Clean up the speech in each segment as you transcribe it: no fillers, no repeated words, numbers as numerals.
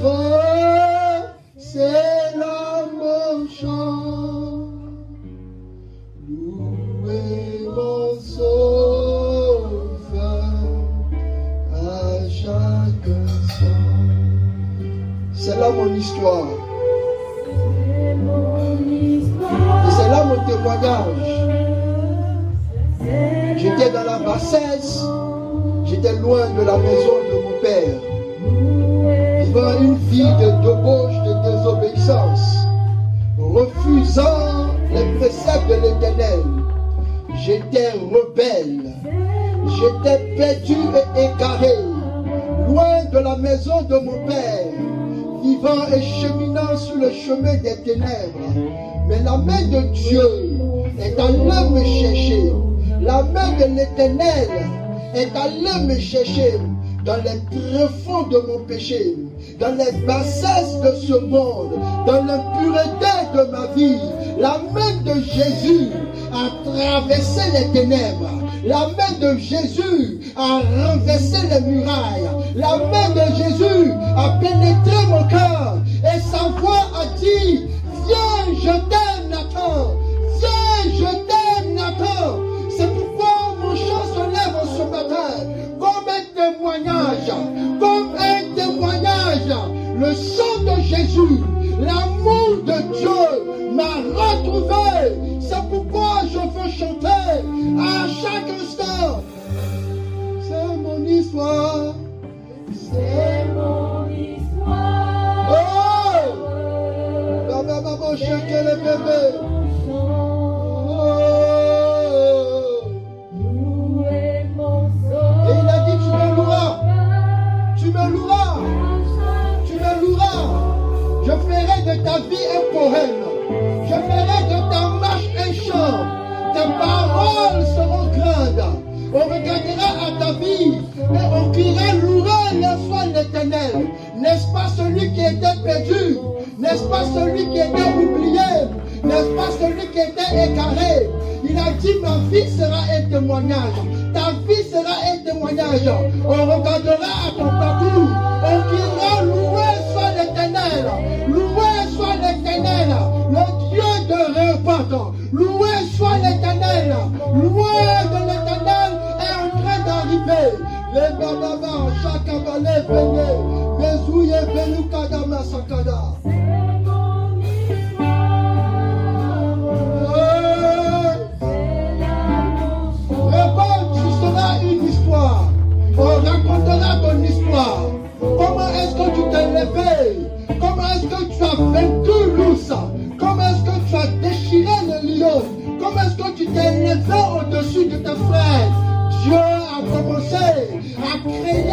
Oh, c'est là mon chant. Louez mon sauveur à chaque instant. C'est là mon histoire. Et c'est là mon témoignage. J'étais dans la bassesse. J'étais loin de la maison de mon père. Vivant une vie de débauche, de désobéissance. Refusant les préceptes de l'Éternel. J'étais rebelle. J'étais perdu et égaré. Loin de la maison de mon père. Vivant et cheminant sur le chemin des ténèbres. Mais la main de Dieu est allée me chercher. La main de l'Éternel est allée me chercher dans les tréfonds de mon péché, dans les bassesses de ce monde, dans l'impureté de ma vie. La main de Jésus a traversé les ténèbres. La main de Jésus a renversé les murailles. La main de Jésus a pénétré mon cœur. Et sa voix a dit, viens, je t'aime, Nathan. Viens, je t'aime, Nathan. C'est pourquoi mon chant se lève ce matin comme un témoignage. Comme un témoignage. Le sang de Jésus, l'amour de Dieu m'a retrouvé. C'est pourquoi je veux chanter à chaque instant. C'est mon histoire. C'est mon histoire. Oh! Maman, chercher le bébé. Et il a dit, tu me loueras. Tu me loueras. Tu me loueras. Je ferai de ta vie un poème. Je ferai de ta marche un chant. Tes paroles seront grandes. On regardera à ta vie et on criera loué soit l'Éternel. N'est-ce pas celui qui était perdu? N'est-ce pas celui qui était oublié? N'est-ce pas celui qui était égaré? Il a dit, ma vie sera un témoignage. Ta vie sera un témoignage. On regardera à ton parcours. On criera, loué soit l'Éternel. Loué soit l'Éternel. Le Dieu de réponse. Loué soit l'Éternel. Loué de l'Éternel est en train d'arriver. Les bababa, chaque abalé, béné. Les ouïe, bénou, kadama, sakada. On racontera ton histoire. Comment est-ce que tu t'es levé? Comment est-ce que tu as vaincu l'ours? Comment est-ce que tu as déchiré le lion? Comment est-ce que tu t'es levé au-dessus de tes frères? Dieu a commencé à créer, à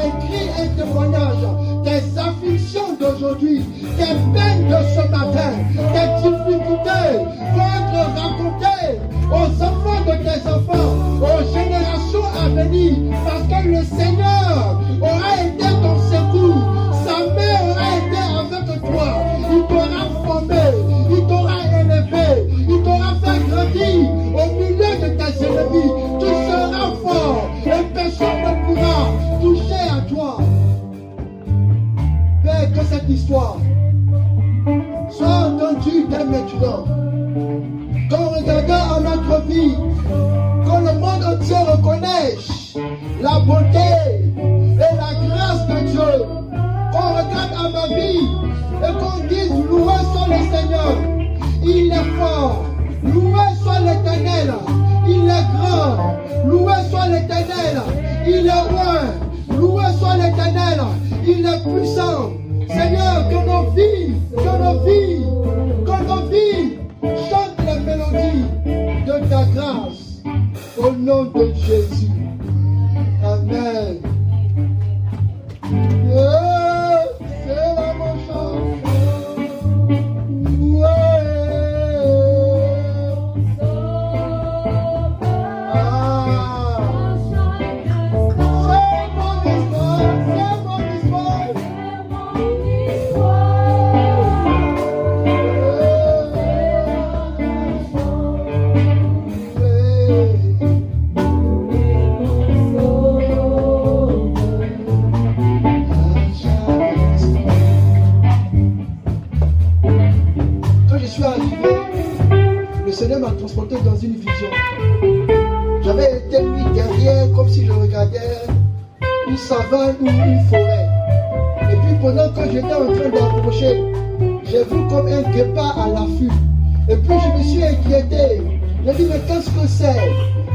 écrire un témoignage des afflictions d'aujourd'hui, des peines de ce matin, des difficultés vont être racontées aux enfants de tes enfants, aux générations à venir, parce que le Seigneur aura été ton secours, sa main aura été avec toi, il t'aura formé, il t'aura élevé, il t'aura fait grandir au milieu de tes ennemis, tu seras fort et personne ne pourra toucher à toi. Père, que cette histoire soit entendue dès maintenant. Qu'en regardant à notre vie, que le monde entier reconnaisse la beauté et la grâce de Dieu. Qu'on regarde à ma vie et qu'on dise loué soit le Seigneur. Il est fort. Loué soit l'Éternel. Il est grand. Loué soit l'Éternel. Il est roi. Loué soit l'Éternel. Il est puissant. Seigneur, que nos vies chantent les mélodies de ta grâce. Au nom de Jésus. Amen. C'est la mon chant. regardais une savane ou une forêt. Et puis pendant que j'étais en train d'approcher, j'ai vu comme un guépard à l'affût. Et puis je me suis inquiété. J'ai dit, mais qu'est-ce que c'est?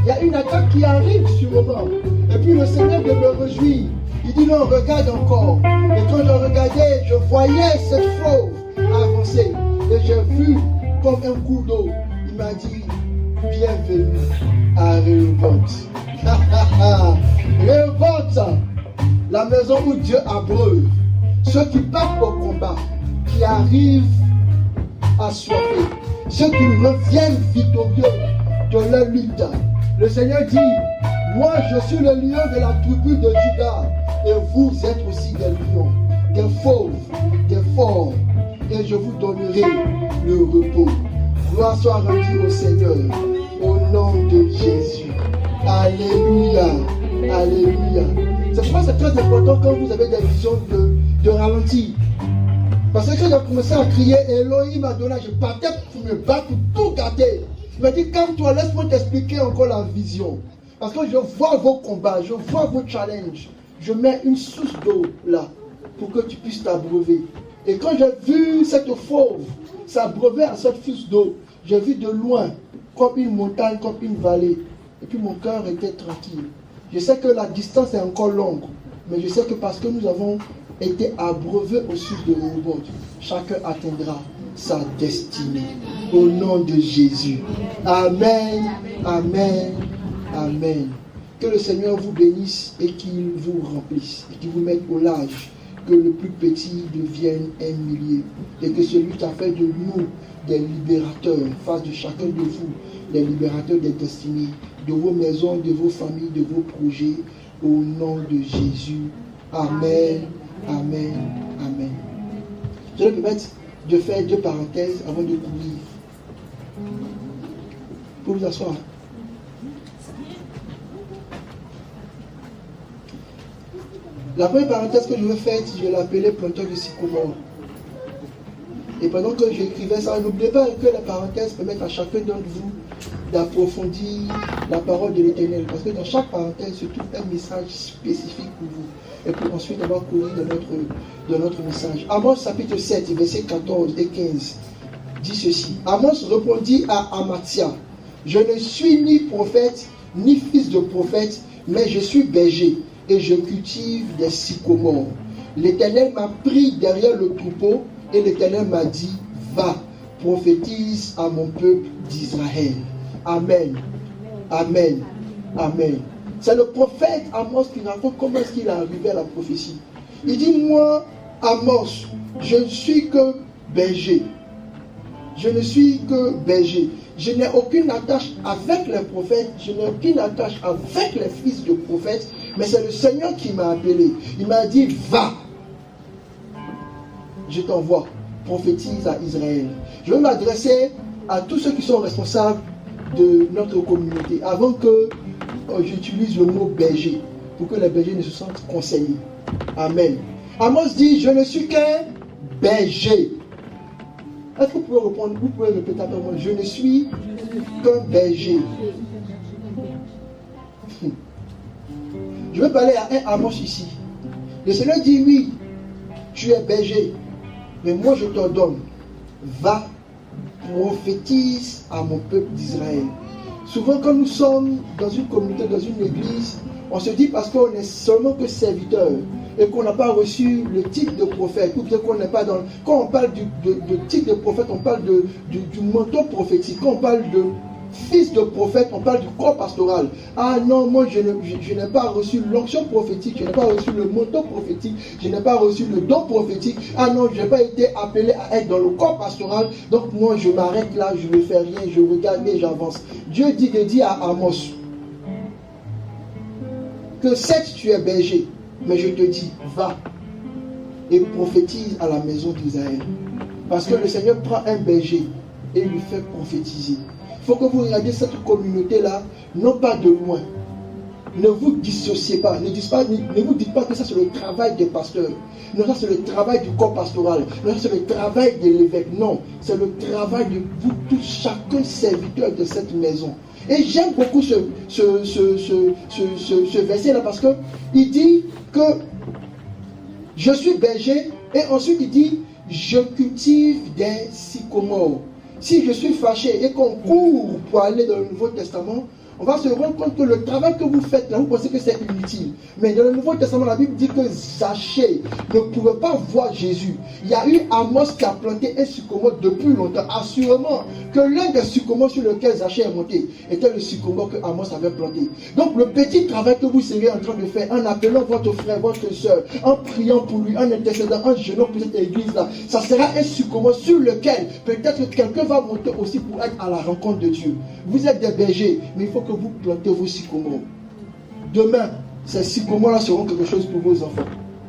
Il y a une attaque qui arrive sur le banc. Et puis le Seigneur de me réjouir. Il dit, non, regarde encore. Et quand je regardais, je voyais cette fauve avancer. Et j'ai vu comme un coup d'eau. Il m'a dit, bienvenue à Rehoboth. Rehoboth, la maison où Dieu abreuve ceux qui partent au combat, qui arrivent assoiffés, ceux qui reviennent victorieux de leur lutte. Le Seigneur dit, moi je suis le lion de la tribu de Juda, et vous êtes aussi des lions, des fauves, des forts, et je vous donnerai le repos. Gloire soit rendue au Seigneur, au nom de Jésus. Alléluia, alléluia. C'est pourquoi c'est très important quand vous avez des visions de ralentir. Parce que quand j'ai commencé à crier, Elohim Adonai, je partais pour me battre, pour tout gâter. Il m'a dit, calme-toi, laisse-moi t'expliquer encore la vision. Parce que je vois vos combats, je vois vos challenges. Je mets une source d'eau là, pour que tu puisses t'abreuver. Et quand j'ai vu cette fauve s'abreuver à cette source d'eau, j'ai vu de loin, comme une montagne, comme une vallée. Et puis mon cœur était tranquille. Je sais que la distance est encore longue, mais je sais que parce que nous avons été abreuvés au sud de Rehoboth, chacun atteindra sa destinée. Au nom de Jésus. Amen, amen, amen. Que le Seigneur vous bénisse et qu'il vous remplisse, et qu'il vous mette au large. Que le plus petit devienne un millier. Et que celui qui a fait de nous des libérateurs fasse de chacun de vous les libérateurs des destinées, de vos maisons, de vos familles, de vos projets, au nom de Jésus. Amen, amen, amen. Je vais me permettre de faire 2 parenthèses avant de courir. Pour vous asseoir. La première parenthèse que je veux faire, je vais l'appeler planteur de sycomore. Et pendant que j'écrivais ça, n'oubliez pas que la parenthèse permet à chacun d'entre vous d'approfondir la parole de l'Éternel. Parce que dans chaque parenthèse se trouve un message spécifique pour vous. Et puis ensuite, on va courir de notre message. Amos chapitre 7, versets 14 et 15 dit ceci. Amos répondit à Amathia, je ne suis ni prophète, ni fils de prophète, mais je suis berger et je cultive des sycomores. L'Éternel m'a pris derrière le troupeau et l'Éternel m'a dit, va, prophétise à mon peuple d'Israël. Amen. Amen. Amen. C'est le prophète Amos qui raconte comment est-ce qu'il est arrivé à la prophétie. Il dit, moi, Amos, je ne suis que berger. Je ne suis que berger. Je n'ai aucune attache avec les prophètes, je n'ai aucune attache avec les fils de prophètes, mais c'est le Seigneur qui m'a appelé. Il m'a dit, va, je t'envoie, prophétise à Israël. Je vais m'adresser à tous ceux qui sont responsables de notre communauté, avant que j'utilise le mot berger, pour que les bergers ne se sentent concernés. Amen. Amos dit, je ne suis qu'un berger. Est-ce que vous pouvez répondre, vous pouvez répéter après moi, je ne suis qu'un berger. Je vais parler à un Amos ici. Le Seigneur dit, oui, tu es berger, mais moi je t'ordonne, va, prophétise à mon peuple d'Israël. Souvent quand nous sommes dans une communauté, dans une église, on se dit parce qu'on est seulement que serviteur et qu'on n'a pas reçu le titre de prophète, ou qu'on n'est pas dans... Quand on parle de titre de prophète, on parle du manteau prophétique. Quand on parle de fils de prophète, on parle du corps pastoral. Ah non, moi je n'ai pas reçu l'onction prophétique, je n'ai pas reçu le manteau prophétique, je n'ai pas reçu le don prophétique. Ah non, je n'ai pas été appelé à être dans le corps pastoral, donc moi je m'arrête là, je ne fais rien, je regarde et j'avance. Dieu dit à Amos que certes tu es berger, mais je te dis, va et prophétise à la maison d'Israël. Parce que le Seigneur prend un berger et lui fait prophétiser. Il faut que vous regardiez cette communauté-là, non pas de loin. Ne vous dissociez pas. Ne vous dites pas que ça c'est le travail des pasteurs. Non, ça c'est le travail du corps pastoral. Non, ça c'est le travail de l'évêque. Non, c'est le travail de vous tous, chacun serviteur de cette maison. Et j'aime beaucoup ce verset-là parce qu'il dit que je suis berger et ensuite il dit je cultive des sycomores. Si je suis fâché et qu'on court pour aller dans le Nouveau Testament, on va se rendre compte que le travail que vous faites là, vous pensez que c'est inutile. Mais dans le Nouveau Testament, la Bible dit que Zachée ne pouvait pas voir Jésus. Il y a eu Amos qui a planté un sycomore depuis longtemps. Assurément que l'un des sycomores sur lequel Zachée est monté était le sycomore que Amos avait planté. Donc le petit travail que vous serez en train de faire, en appelant votre frère, votre soeur, en priant pour lui, en intercédant, en jeûnant pour cette église-là, ça sera un sycomore sur lequel peut-être quelqu'un va monter aussi pour être à la rencontre de Dieu. Vous êtes des bergers, mais il faut que vous plantez vos sycomores. Demain, ces sycomores-là seront quelque chose pour vos enfants,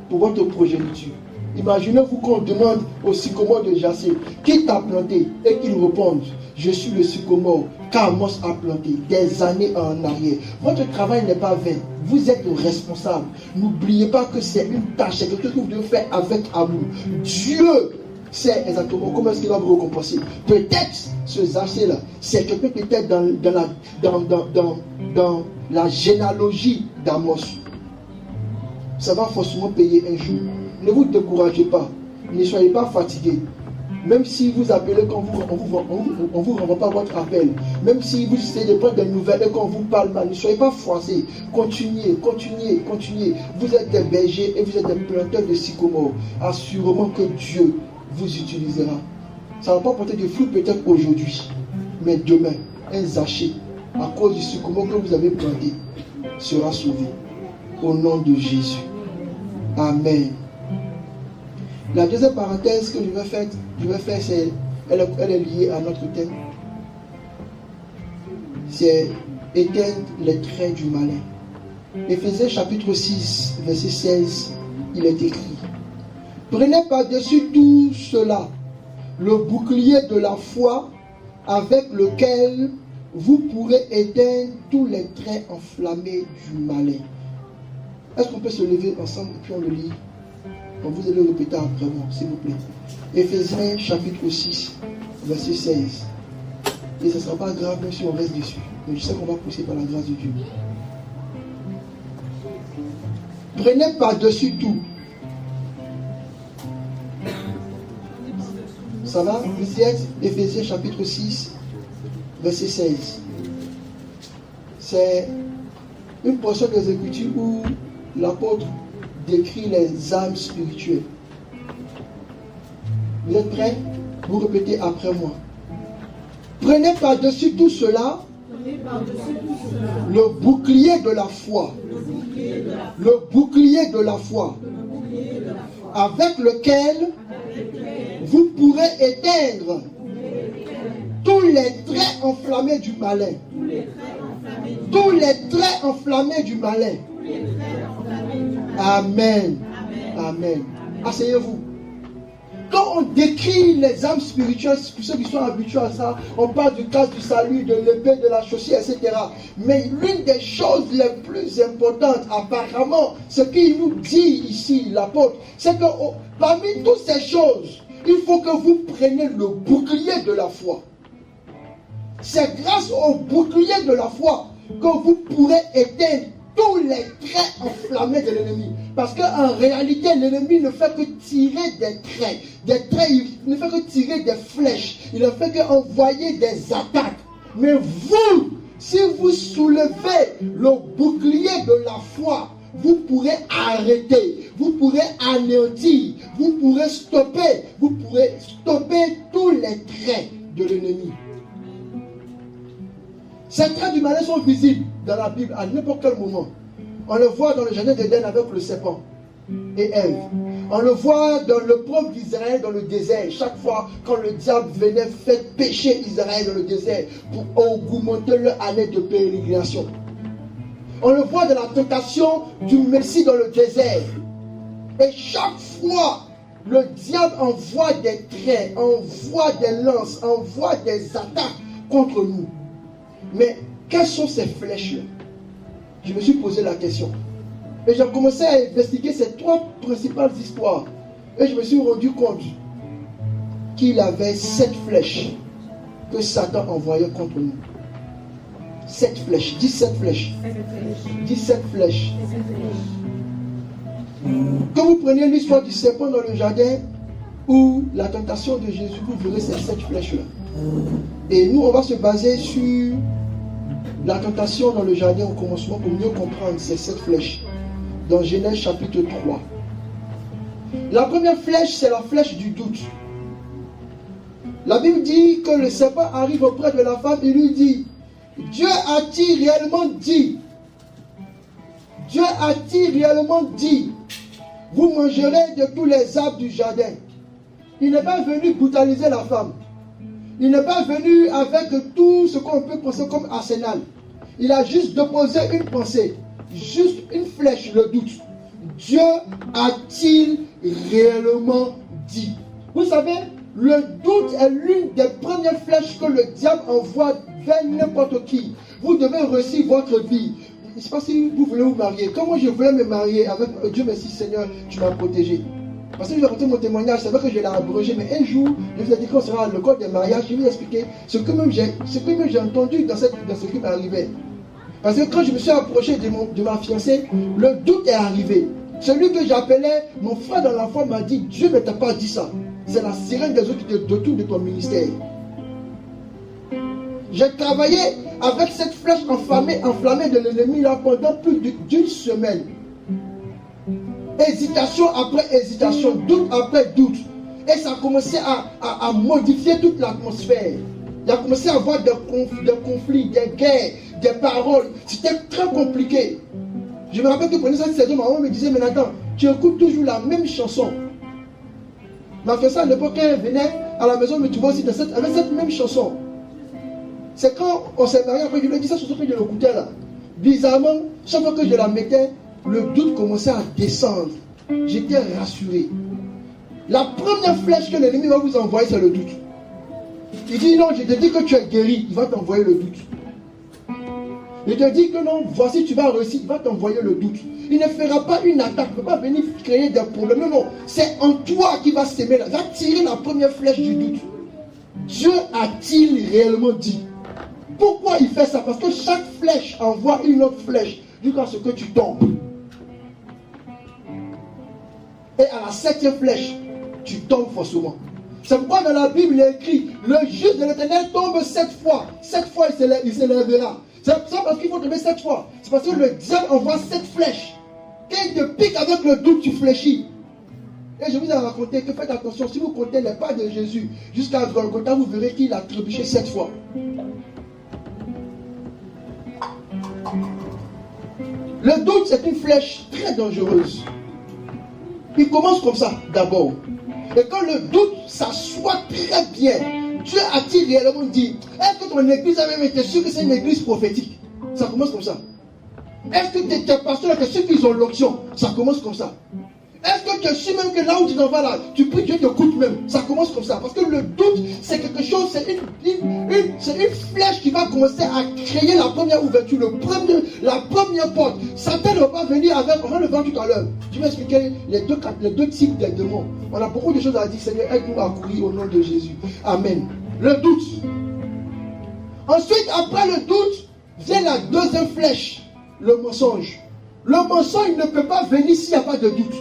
pour votre progéniture. Imaginez-vous qu'on demande au sycomore de Jacé, qui t'a planté, et qu'il réponde, je suis le sycomore qu'Amos a planté des années en arrière. Votre travail n'est pas vain, vous êtes responsable. N'oubliez pas que c'est une tâche, c'est quelque chose que vous devez faire avec amour. Dieu sait exactement comment est-ce qu'il va vous récompenser. Peut-être ce Zachée-là, c'est quelqu'un qui était dans la généalogie d'Amos. Ça va forcément payer un jour. Ne vous découragez pas. Ne soyez pas fatigués. Même si vous appelez quand on vous renvoie pas votre appel. Même si vous essayez de prendre des nouvelles et qu'on vous parle mal, ne soyez pas froissés. Continuez. Vous êtes des bergers et vous êtes des planteurs de sycomores. Assurément que Dieu vous utilisera. Ça ne va pas porter de fruits peut-être aujourd'hui, mais demain, un Zachée, à cause du sycomore que vous avez planté, sera sauvé. Au nom de Jésus. Amen. La deuxième parenthèse que je vais faire, elle est liée à notre thème. C'est éteindre les traits du malin. Éphésiens chapitre 6, verset 16, il est écrit: prenez par-dessus tout cela le bouclier de la foi avec lequel vous pourrez éteindre tous les traits enflammés du malin. Est-ce qu'on peut se lever ensemble et puis on le lit? Donc vous allez répéter après moi, s'il vous plaît. Éphésiens chapitre 6, verset 16. Et ce ne sera pas grave même si on reste dessus. Mais je sais qu'on va pousser par la grâce de Dieu. Prenez par-dessus tout. Ça va? Éphésiens chapitre 6, verset 16. C'est une portion des Écritures où l'apôtre décrit les âmes spirituelles. Vous êtes prêts? Vous répétez après moi. Prenez par-dessus tout cela le bouclier de la foi. Le bouclier de la foi. Avec lequel vous pourrez éteindre tous les traits enflammés du malin. Tous les traits enflammés du malin. Amen. Amen. Asseyez-vous. Quand on décrit les âmes spirituelles, pour ceux qui sont habitués à ça, on parle du casque du salut, de l'épée, de la chaussée, etc. Mais l'une des choses les plus importantes, apparemment, ce qu'il nous dit ici, l'apôtre, c'est que parmi toutes ces choses, il faut que vous preniez le bouclier de la foi. C'est grâce au bouclier de la foi que vous pourrez éteindre tous les traits enflammés de l'ennemi. Parce qu'en réalité, l'ennemi ne fait que tirer des traits. Des traits, il ne fait que tirer des flèches. Il ne fait qu'envoyer des attaques. Mais vous, si vous soulevez le bouclier de la foi, vous pourrez arrêter, vous pourrez anéantir, vous pourrez stopper tous les traits de l'ennemi. Ces traits du malin sont visibles dans la Bible à n'importe quel moment. On le voit dans le jardin d'Éden avec le serpent et Ève. On le voit dans le peuple d'Israël dans le désert. Chaque fois quand le diable venait faire pécher Israël dans le désert pour augmenter leur année de pérégrination. On le voit dans la tentation du Messie dans le désert. Et chaque fois, le diable envoie des traits, envoie des lances, envoie des attaques contre nous. Mais quelles sont ces flèches-là? Je me suis posé la question. Et j'ai commencé à investiguer ces trois principales histoires. Et je me suis rendu compte qu'il avait 7 flèches que Satan envoyait contre nous. 7 flèches. 17 flèches. 17 flèches. Quand vous prenez l'histoire du serpent dans le jardin ou la tentation de Jésus, vous verrez ces 7 flèches-là. Et nous, on va se baser sur la tentation dans le jardin au commencement pour mieux comprendre ces 7 flèches. Dans Genèse chapitre 3. La première flèche, c'est la flèche du doute. La Bible dit que le serpent arrive auprès de la femme et lui dit, Dieu a-t-il réellement dit, Dieu a-t-il réellement dit, vous mangerez de tous les arbres du jardin. Il n'est pas venu brutaliser la femme. Il n'est pas venu avec tout ce qu'on peut penser comme arsenal. Il a juste déposé une pensée, juste une flèche, le doute. Dieu a-t-il réellement dit? Vous savez, le doute est l'une des premières flèches que le diable envoie vers n'importe qui. Vous devez réussir votre vie. Je ne sais pas si vous voulez vous marier. Quand moi je voulais me marier avec Dieu merci Seigneur, tu m'as protégé. Parce que je vais raconter mon témoignage, c'est vrai que je l'ai abrogé, mais un jour, je vous ai dit qu'on sera le code des mariages, je vais vous expliquer ce que même j'ai entendu dans ce qui m'est arrivé. Parce que quand je me suis approché de ma fiancée, le doute est arrivé. Celui que j'appelais mon frère dans la foi m'a dit, Dieu ne t'a pas dit ça. C'est la sirène des autres qui te détourne de ton ministère. J'ai travaillé avec cette flèche enflammée de l'ennemi là pendant plus d'une semaine. Hésitation après hésitation, doute après doute. Et ça a commencé à modifier toute l'atmosphère. Il a commencé à avoir des conflits, des guerres, des paroles. C'était très compliqué. Je me rappelle que pendant cette saison, ma maman me disait, mais attends, tu écoutes toujours la même chanson. Ma fiancée à l'époque, elle venait à la maison, mais tu vois aussi avec cette même chanson. C'est quand on s'est marié, après je lui ai dit ça, chanson que je l'écoutais là. Bizarrement, chaque fois que je la mettais, le doute commençait à descendre. J'étais rassuré. La première flèche que l'ennemi va vous envoyer, c'est le doute. Il dit non, je te dis que tu es guéri, il va t'envoyer le doute. Il te dit que non, voici tu vas réussir, il va t'envoyer le doute. Il ne fera pas une attaque, il ne va pas venir créer des problèmes. Non, c'est en toi qui va s'aimer, il va tirer la première flèche du doute. Dieu a-t-il réellement dit? Pourquoi il fait ça? Parce que chaque flèche envoie une autre flèche jusqu'à ce que tu tombes. Et à la 7e flèche, tu tombes forcément. C'est pourquoi dans la Bible il est écrit, le juste de l'Éternel tombe 7 fois. 7 fois il s'élèvera. C'est ça parce qu'il faut tomber 7 fois. C'est parce que le diable envoie 7 flèches. Quand il te pique avec le doute, tu fléchis. Et je vous ai raconté que faites attention, si vous comptez les pas de Jésus jusqu'à Golgotha, vous verrez qu'il a trébuché 7 fois. Le doute, c'est une flèche très dangereuse. Il commence comme ça, d'abord. Et quand le doute s'assoit très bien, Dieu a-t-il réellement dit? Est-ce que ton église a même été sûre que c'est une église prophétique? Ça commence comme ça. Est-ce que tes pasteurs, que ceux qui ont l'onction, ça commence comme ça. Est-ce que tu es sûr même que là où tu t'en vas là, tu pries, Dieu t'écoute même? Ça commence comme ça. Parce que le doute, c'est quelque chose, c'est une flèche qui va commencer à créer la première ouverture, la première porte. Satan ne va pas venir avec, on va le voir tout à l'heure. Je vais expliquer les deux types de démons. On a beaucoup de choses à dire. Seigneur, aide-nous à courir au nom de Jésus. Amen. Le doute. Ensuite, après le doute, vient la deuxième flèche, le mensonge. Le mensonge ne peut pas venir s'il n'y a pas de doute.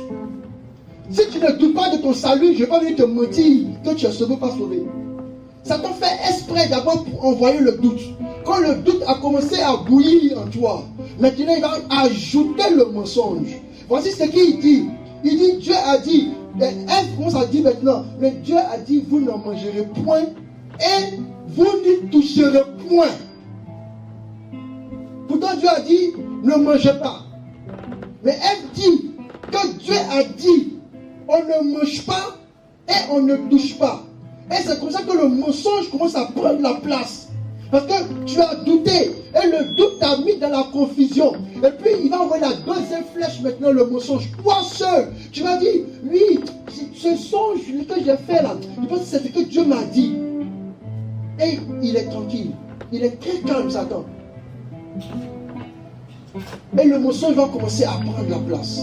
Si tu ne doutes pas de ton salut, je ne vais pas venir te mentir que tu es sauvé, pas sauvé. Satan fait exprès d'abord pour envoyer le doute. Quand le doute a commencé à bouillir en toi, maintenant il va ajouter le mensonge. Voici ce qu'il dit. Il dit, Dieu a dit, elle commence à dire maintenant, mais Dieu a dit, vous n'en mangerez point et vous n'y toucherez point. Pourtant Dieu a dit, ne mangez pas. Mais elle dit que Dieu a dit, on ne mange pas et on ne touche pas. Et c'est comme ça que le mensonge commence à prendre la place. Parce que tu as douté et le doute t'a mis dans la confusion. Et puis il va envoyer la deuxième flèche maintenant, le mensonge. Toi seul, tu vas dire, oui, ce songe que j'ai fait là, je pense que c'est ce que Dieu m'a dit. Et il est tranquille. Il est très calme, Satan. Et le mensonge va commencer à prendre la place.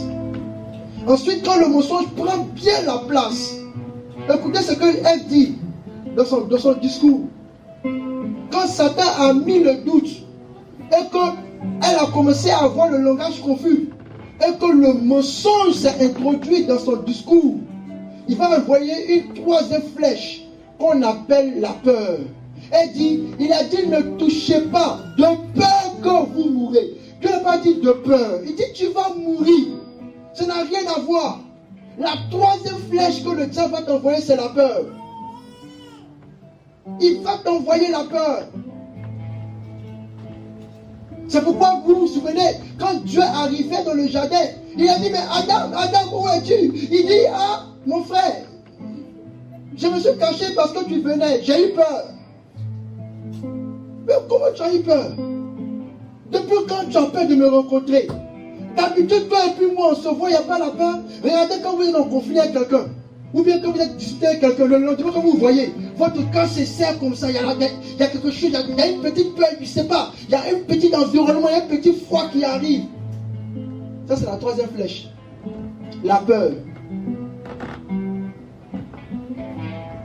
Ensuite, quand le mensonge prend bien la place, écoutez ce qu'elle dit dans son discours. Quand Satan a mis le doute, et qu'elle a commencé à avoir le langage confus, et que le mensonge s'est introduit dans son discours, il va envoyer une troisième flèche qu'on appelle la peur. Il a dit ne touchez pas, de peur que vous mourrez. Dieu n'a pas dit de peur, il dit tu vas mourir. Ça n'a rien à voir. La troisième flèche que le diable va t'envoyer, c'est la peur. Il va t'envoyer la peur. C'est pourquoi vous vous souvenez, quand Dieu arrivait dans le jardin, il a dit, mais Adam, où es-tu? Il dit, ah, mon frère, je me suis caché parce que tu venais, j'ai eu peur. Mais comment tu as eu peur? Depuis quand tu as peur de me rencontrer? D'habitude, toi et puis moi, on se voit, il n'y a pas la peur. Regardez quand vous êtes en conflit avec quelqu'un, ou bien quand vous êtes discuté avec quelqu'un, le lendemain, quand vous voyez, votre cœur se serre comme ça, il y a quelque chose, il y a une petite peur, je ne sais pas, il y a un petit environnement, il y a un petit froid qui arrive. Ça, c'est la troisième flèche. La peur.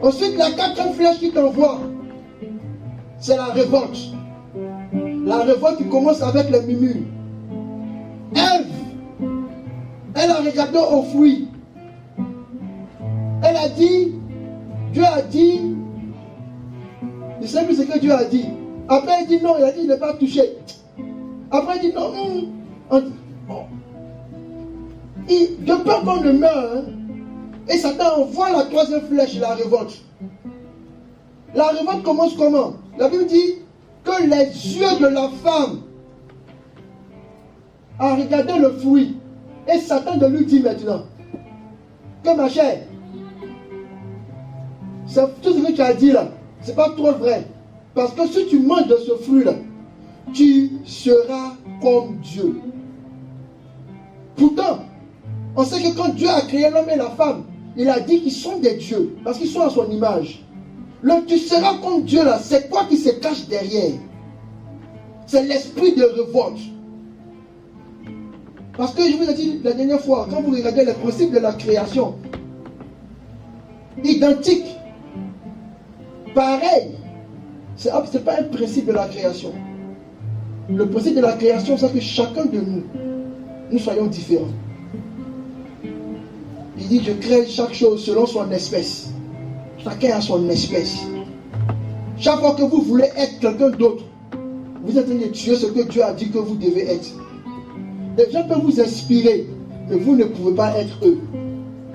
Ensuite, la quatrième flèche qui t'envoie, c'est la révolte. La révolte qui commence avec les murmures. Ève, elle a regardé au fruit. Elle a dit, Dieu a dit, je ne sais plus ce que Dieu a dit. Après, il dit non, il a dit, il n'est pas touché. Après, il dit non, de peur qu'on ne meure, hein, et Satan envoie la troisième flèche, la révolte. La révolte commence comment? La Bible dit que les yeux de la femme a regardé le fruit. Et Satan de lui dit maintenant que ma chère, c'est tout ce que tu as dit là, c'est pas trop vrai. Parce que si tu manges de ce fruit-là, tu seras comme Dieu. Pourtant, on sait que quand Dieu a créé l'homme et la femme, il a dit qu'ils sont des dieux, parce qu'ils sont à son image. Le tu seras comme Dieu là, c'est quoi qui se cache derrière? C'est l'esprit de révolte. Parce que je vous ai dit la dernière fois, quand vous regardez les principes de la création, identiques, pareil, c'est pas un principe de la création. Le principe de la création, c'est que chacun de nous soyons différents. Il dit, je crée chaque chose selon son espèce. Chacun a son espèce. Chaque fois que vous voulez être quelqu'un d'autre, vous êtes en train de tuer ce que Dieu a dit que vous devez être. Les gens peuvent vous inspirer, mais vous ne pouvez pas être eux.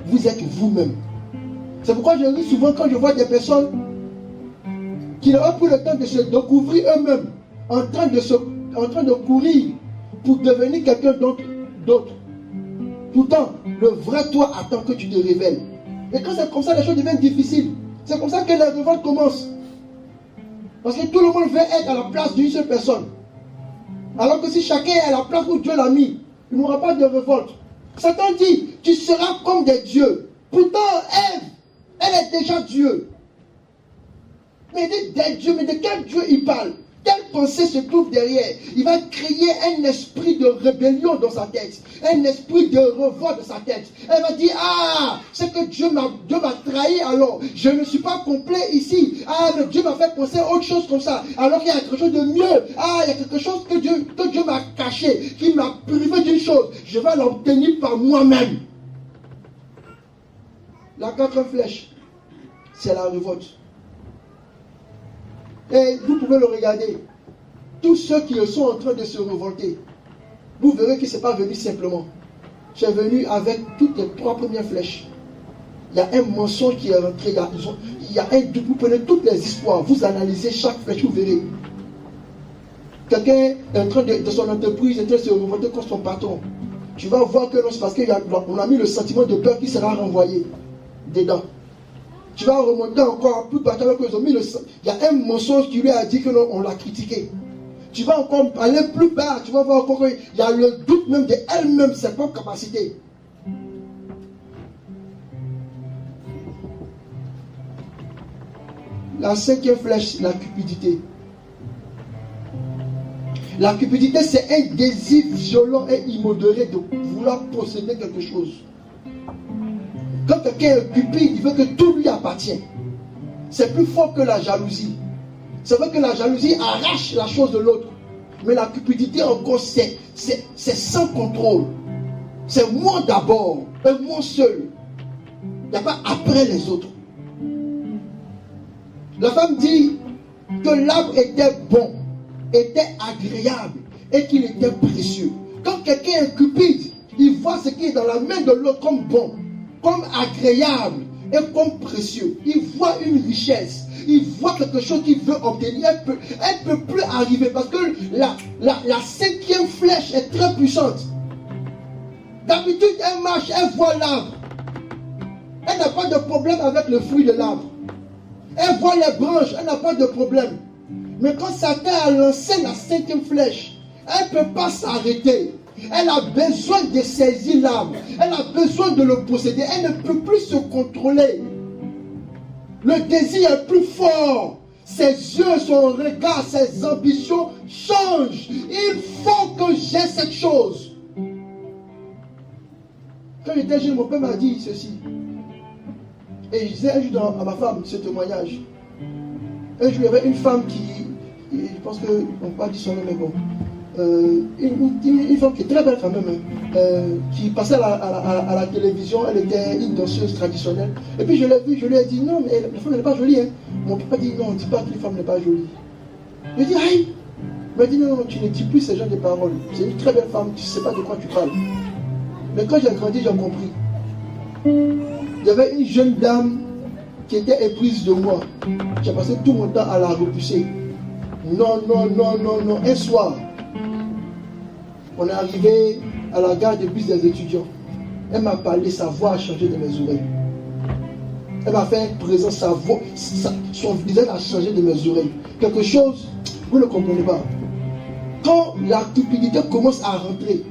Vous êtes vous-même. C'est pourquoi je ris souvent quand je vois des personnes qui n'ont pas pris le temps de se découvrir eux-mêmes, en train de courir pour devenir quelqu'un d'autre. Pourtant, le vrai toi attend que tu te révèles. Et quand c'est comme ça, les choses deviennent difficiles. C'est comme ça que la révolte commence. Parce que tout le monde veut être à la place d'une seule personne. Alors que si chacun est à la place où Dieu l'a mis, il n'y aura pas de révolte. Satan dit, tu seras comme des dieux. Pourtant, Ève, elle est déjà Dieu. Mais il dit des dieux, mais de quel Dieu il parle? Quelle pensée se trouve derrière? Il va créer un esprit de rébellion dans sa tête, un esprit de révolte dans sa tête. Elle va dire, ah, c'est que Dieu m'a trahi alors, je ne suis pas complet ici. Ah, mais Dieu m'a fait penser à autre chose comme ça, alors qu'il y a quelque chose de mieux. Ah, il y a quelque chose que Dieu m'a caché, qui m'a privé d'une chose. Je vais l'obtenir par moi-même. La quatrième flèche, c'est la révolte. Et vous pouvez le regarder. Tous ceux qui sont en train de se révolter, vous verrez que ce n'est pas venu simplement. C'est venu avec toutes les trois premières flèches. Il y a un mensonge qui est rentré. Il y a un double. Vous prenez toutes les histoires. Vous analysez chaque flèche, vous verrez. Quelqu'un est en train de son entreprise, est en train de se révolter contre son patron. Tu vas voir que c'est parce qu'on a mis le sentiment de peur qui sera renvoyé dedans. Tu vas remonter encore plus bas. Il y a un mensonge qui lui a dit que on l'a critiqué. Tu vas encore aller plus bas. Tu vas voir encore qu'il y a le doute même d'elle-même, ses propres capacités. La cinquième flèche, la cupidité. La cupidité, c'est un désir violent et immodéré de vouloir posséder quelque chose. Quand quelqu'un est cupide, il veut que tout lui appartienne. C'est plus fort que la jalousie. C'est vrai que la jalousie arrache la chose de l'autre. Mais la cupidité encore, c'est sans contrôle. C'est moi d'abord, et moi seul. Il n'y a pas après les autres. La femme dit que l'arbre était bon, était agréable et qu'il était précieux. Quand quelqu'un est cupide, il voit ce qui est dans la main de l'autre comme bon, comme agréable et comme précieux. Il voit une richesse. Il voit quelque chose qu'il veut obtenir. Elle ne peut plus arriver parce que la cinquième flèche est très puissante. D'habitude, elle marche, elle voit l'arbre. Elle n'a pas de problème avec le fruit de l'arbre. Elle voit les branches, elle n'a pas de problème. Mais quand Satan a lancé la cinquième flèche, elle ne peut pas s'arrêter. Elle a besoin de saisir l'arbre. Elle a besoin de le posséder. Elle ne peut plus se contrôler. Le désir est plus fort. Ses yeux, son regard, ses ambitions changent. Il faut que j'ai cette chose. Quand j'étais jeune, mon père m'a dit ceci. Et je disais un jour à ma femme ce témoignage. Un jour, il y avait une femme qui, je pense qu'on ne peut pas dire son nom, mais bon, une femme qui est très belle quand même, qui passait à la télévision. Elle était une danseuse traditionnelle. Et puis je l'ai vue, je lui ai dit non, mais la femme n'est pas jolie. Hein. Mon papa dit non, on ne dit pas qu'une femme n'est pas jolie. Je lui ai dit aïe. Il m'a dit non, tu ne dis plus ce genre de paroles. C'est une très belle femme, tu ne sais pas de quoi tu parles. Mais quand j'ai grandi, j'ai compris. Il y avait une jeune dame qui était éprise de moi. J'ai passé tout mon temps à la repousser. Non. Un soir, on est arrivé à la gare de bus des étudiants. Elle m'a parlé, sa voix a changé de mes oreilles. Elle m'a fait une présence, sa voix, son visage a changé de mes oreilles. Quelque chose, vous ne comprenez pas. Quand la cupidité commence à rentrer,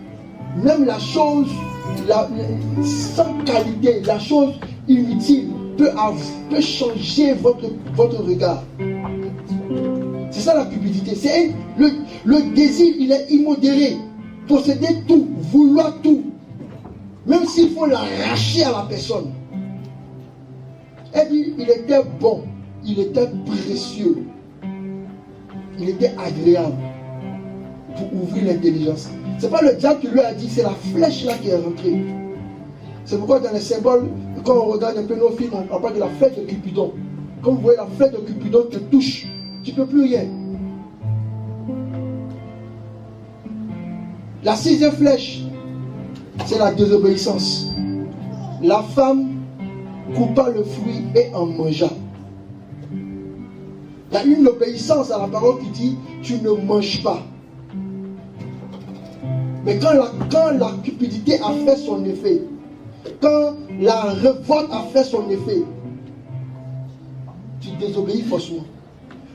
même la chose sans qualité, la chose inutile peut changer votre regard. C'est ça la cupidité. C'est le désir, il est immodéré. Posséder tout, vouloir tout. Même s'il faut l'arracher à la personne. Elle dit, il était bon, il était précieux, il était agréable pour ouvrir l'intelligence. Ce n'est pas le diable qui lui a dit, c'est la flèche là qui est rentrée. C'est pourquoi dans les symboles, quand on regarde un peu nos films, on parle de la flèche de Cupidon. Quand vous voyez la flèche de Cupidon te touche, tu ne peux plus rien. La sixième flèche, c'est la désobéissance. La femme coupa le fruit et en mangea. Il y a une obéissance à la parole qui dit, tu ne manges pas. Mais quand la cupidité a fait son effet, quand la révolte a fait son effet, tu désobéis forcément.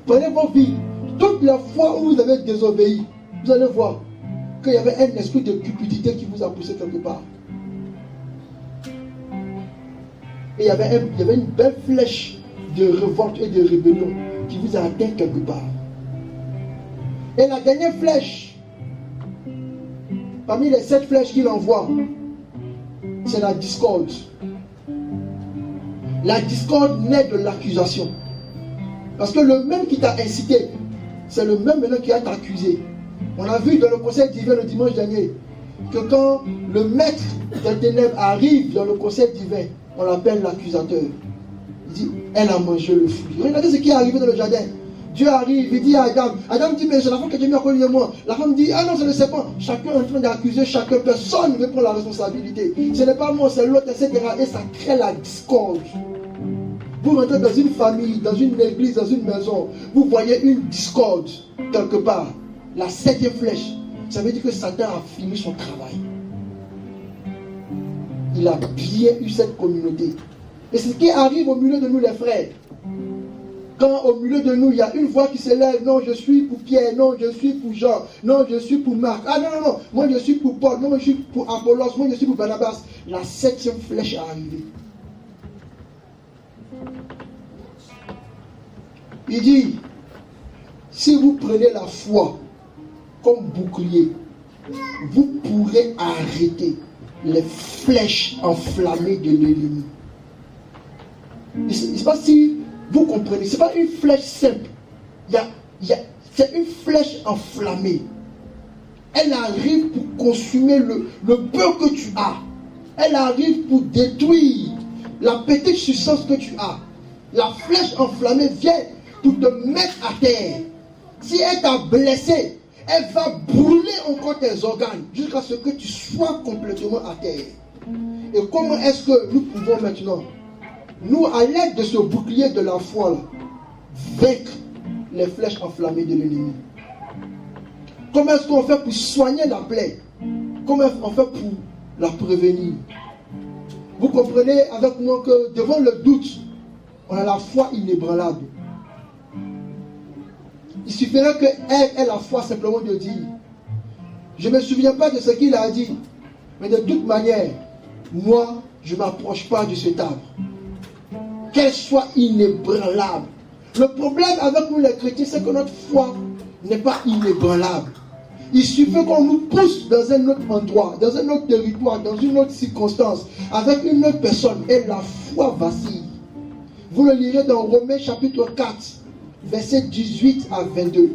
Prenez vos vies, toutes les fois où vous avez désobéi, vous allez voir qu'il y avait un esprit de cupidité qui vous a poussé quelque part. Et il y avait une belle flèche de révolte et de rébellion qui vous a atteint quelque part. Et la dernière flèche, parmi les 7 flèches qu'il envoie, c'est la discorde. La discorde naît de l'accusation. Parce que le même qui t'a incité, c'est le même maintenant qui a t'accusé. On a vu dans le conseil divin le dimanche dernier que quand le maître des ténèbres arrive dans le conseil divin, on l'appelle l'accusateur. Il dit, elle a mangé le fruit. Regardez ce qui est arrivé dans le jardin. Dieu arrive, il dit à Adam. Adam dit, mais c'est la femme que Dieu m'a connue de moi. La femme dit, ah non, c'est le serpent. Chacun est en train d'accuser chacun. Personne ne veut prendre la responsabilité. Ce n'est pas moi, c'est l'autre, etc. Et ça crée la discorde. Vous rentrez dans une famille, dans une église, dans une maison. Vous voyez une discorde quelque part. La 7e flèche. Ça veut dire que Satan a fini son travail. Il a bien eu cette communauté. Et c'est ce qui arrive au milieu de nous, les frères. Quand au milieu de nous, il y a une voix qui s'élève, non, je suis pour Pierre, non, je suis pour Jean, non, je suis pour Marc, ah non, moi je suis pour Paul, non, je suis pour Apollos, moi je suis pour Barnabas. La 7e flèche est arrivée. Il dit, si vous prenez la foi comme bouclier, vous pourrez arrêter les flèches enflammées de l'ennemi. Je ne sais pas si vous comprenez, ce n'est pas une flèche simple. C'est une flèche enflammée. Elle arrive pour consumer le peu que tu as. Elle arrive pour détruire la petite substance que tu as. La flèche enflammée vient pour te mettre à terre. Si elle t'a blessé, elle va brûler encore tes organes jusqu'à ce que tu sois complètement à terre. Et comment est-ce que nous pouvons maintenant, nous, à l'aide de ce bouclier de la foi, vaincre les flèches enflammées de l'ennemi? Comment est-ce qu'on fait pour soigner la plaie? Comment on fait pour la prévenir? Vous comprenez avec moi que devant le doute, on a la foi inébranlable. Il suffirait qu'elle ait la foi simplement de dire, je ne me souviens pas de ce qu'il a dit, mais de toute manière, moi, je ne m'approche pas de cet arbre. Qu'elle soit inébranlable. Le problème avec nous les chrétiens, c'est que notre foi n'est pas inébranlable. Il suffit qu'on nous pousse dans un autre endroit, dans un autre territoire, dans une autre circonstance, avec une autre personne, et la foi vacille. Vous le lirez dans Romains chapitre 4, versets 18 à 22.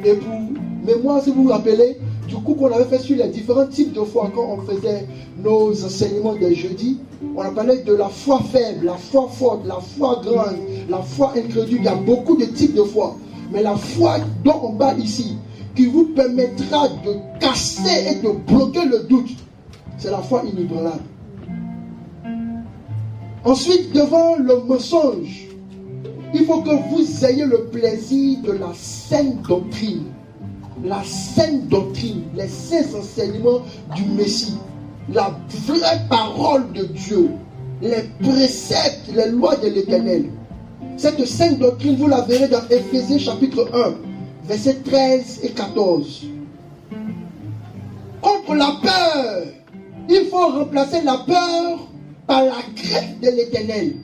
Et pour mémoire, si vous vous rappelez, du coup qu'on avait fait sur les différents types de foi quand on faisait nos enseignements de jeudi, on a parlé de la foi faible, la foi forte, la foi grande, la foi incrédule. Il y a beaucoup de types de foi. Mais la foi dont on parle ici, qui vous permettra de casser et de bloquer le doute, c'est la foi inébranlable. Ensuite, devant le mensonge, il faut que vous ayez le plaisir de la saine doctrine. La saine doctrine, les saints enseignements du Messie, la vraie parole de Dieu, les préceptes, les lois de l'Éternel. Cette saine doctrine, vous la verrez dans Éphésiens chapitre 1, versets 13 et 14. Contre la peur, il faut remplacer la peur par la crainte de l'Éternel.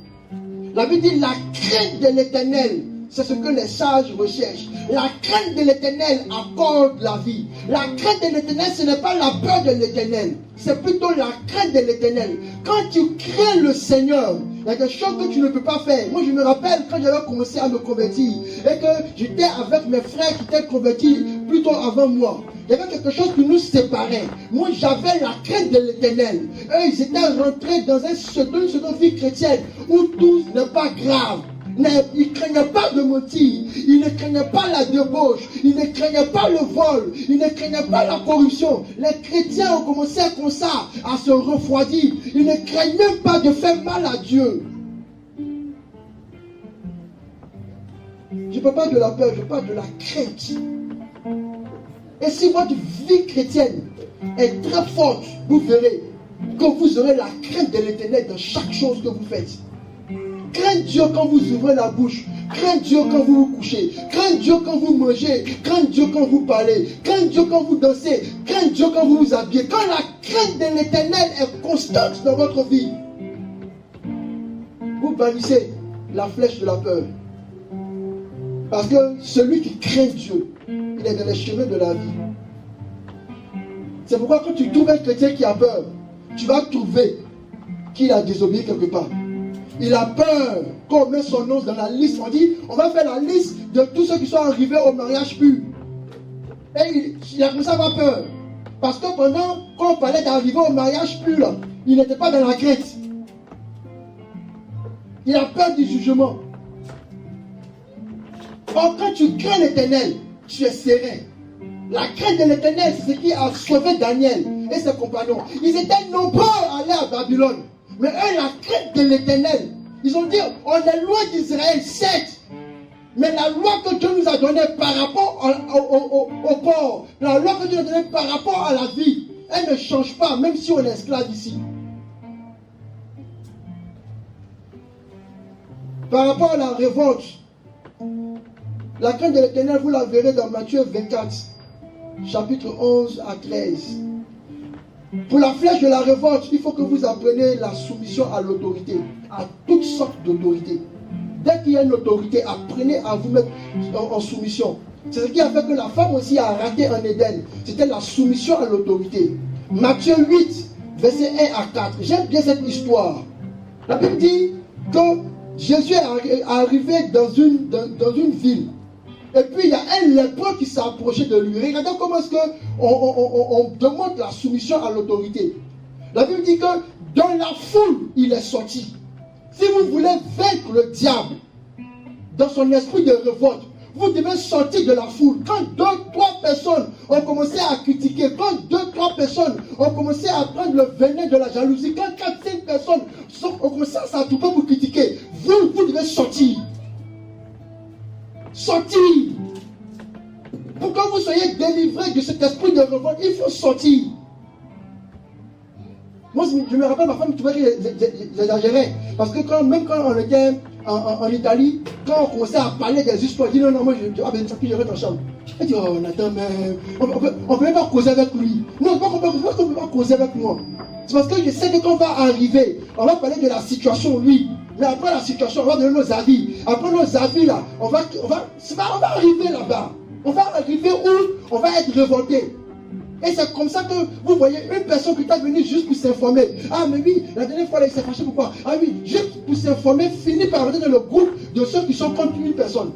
La Bible dit la crainte de l'Éternel, c'est ce que les sages recherchent. La crainte de l'Éternel accorde la vie. La crainte de l'Éternel, ce n'est pas la peur de l'Éternel. C'est plutôt la crainte de l'Éternel. Quand tu crains le Seigneur, il y a des choses que tu ne peux pas faire. Moi, je me rappelle quand j'avais commencé à me convertir et que j'étais avec mes frères qui étaient convertis plutôt avant moi. Il y avait quelque chose qui nous séparait. Moi, j'avais la crainte de l'Éternel. Eux, ils étaient rentrés dans une seconde vie chrétienne où tout n'est pas grave. Ils ne craignaient pas de mentir, ils ne craignaient pas la débauche, ils ne craignaient pas le vol, ils ne craignaient pas la corruption. Les chrétiens ont commencé comme ça à se refroidir. Ils ne craignent même pas de faire mal à Dieu. Je ne parle pas de la peur, je parle de la crainte. Et si votre vie chrétienne est très forte, vous verrez que vous aurez la crainte de l'Éternel dans chaque chose que vous faites. Crains Dieu quand vous ouvrez la bouche. Crains Dieu quand vous vous couchez. Crains Dieu quand vous mangez. Crains Dieu quand vous parlez. Crains Dieu quand vous dansez. Crains Dieu quand vous vous habillez. Quand la crainte de l'Éternel est constante dans votre vie, vous bannissez la flèche de la peur. Parce que celui qui craint Dieu, il est dans les chemins de la vie. C'est pourquoi quand tu trouves un chrétien qui a peur, tu vas trouver qu'il a désobéi quelque part. Il a peur qu'on met son nom dans la liste. On dit, on va faire la liste de tous ceux qui sont arrivés au mariage pur. Et il a commencé à avoir peur. Parce que quand on parlait d'arriver au mariage pur, là, il n'était pas dans la crainte. Il a peur du jugement. Or, quand tu crains l'Éternel, tu es serein. La crainte de l'Éternel, c'est ce qui a sauvé Daniel et ses compagnons. Ils étaient nombreux à aller à Babylone. Mais eux, la crainte de l'Éternel, ils ont dit, on est loin d'Israël, certes. Mais la loi que Dieu nous a donnée par rapport au corps, la loi que Dieu nous a donnée par rapport à la vie, elle ne change pas, même si on est esclave ici. Par rapport à la révolte, la crainte de l'Éternel, vous la verrez dans Matthieu 24, chapitre 11 à 13. Pour la flèche de la révolte, il faut que vous appreniez la soumission à l'autorité, à toutes sortes d'autorités. Dès qu'il y a une autorité, apprenez à vous mettre en soumission. C'est ce qui a fait que la femme aussi a raté en Éden. C'était la soumission à l'autorité. Matthieu 8, versets 1 à 4. J'aime bien cette histoire. La Bible dit que Jésus est arrivé dans une ville. Et puis il y a un lépreux qui s'est approché de lui. Regardez comment est-ce qu'on demande la soumission à l'autorité. La Bible dit que dans la foule, il est sorti. Si vous voulez vaincre le diable dans son esprit de révolte, vous devez sortir de la foule. Quand 2, 3 personnes ont commencé à critiquer, quand 2, 3 personnes ont commencé à prendre le venin de la jalousie, quand 4, 5 personnes ont commencé à s'attouper pour critiquer, vous devez sortir. Sortir. Pour que vous soyez délivrés de cet esprit de révolte, il faut sortir. Moi, je me rappelle, ma femme trouvait que j'exagérais. Parce que même quand on était en Italie, quand on commençait à parler des histoires, je dis non, moi, je rentre en chambre. Elle dit, oh Nathan, mais on ne peut même pas causer avec lui. Non, on ne peut pas causer avec moi. C'est parce que je sais que quand on va arriver, on va parler de la situation, lui. Mais après la situation, on va donner nos avis. Après nos avis, là, on va arriver là-bas. On va arriver où on va être révolté. Et c'est comme ça que vous voyez une personne qui est venue juste pour s'informer. Ah, mais oui, la dernière fois, là, il s'est fâché pourquoi? Ah oui, juste pour s'informer, finit par rentrer dans le groupe de ceux qui sont contre une personne.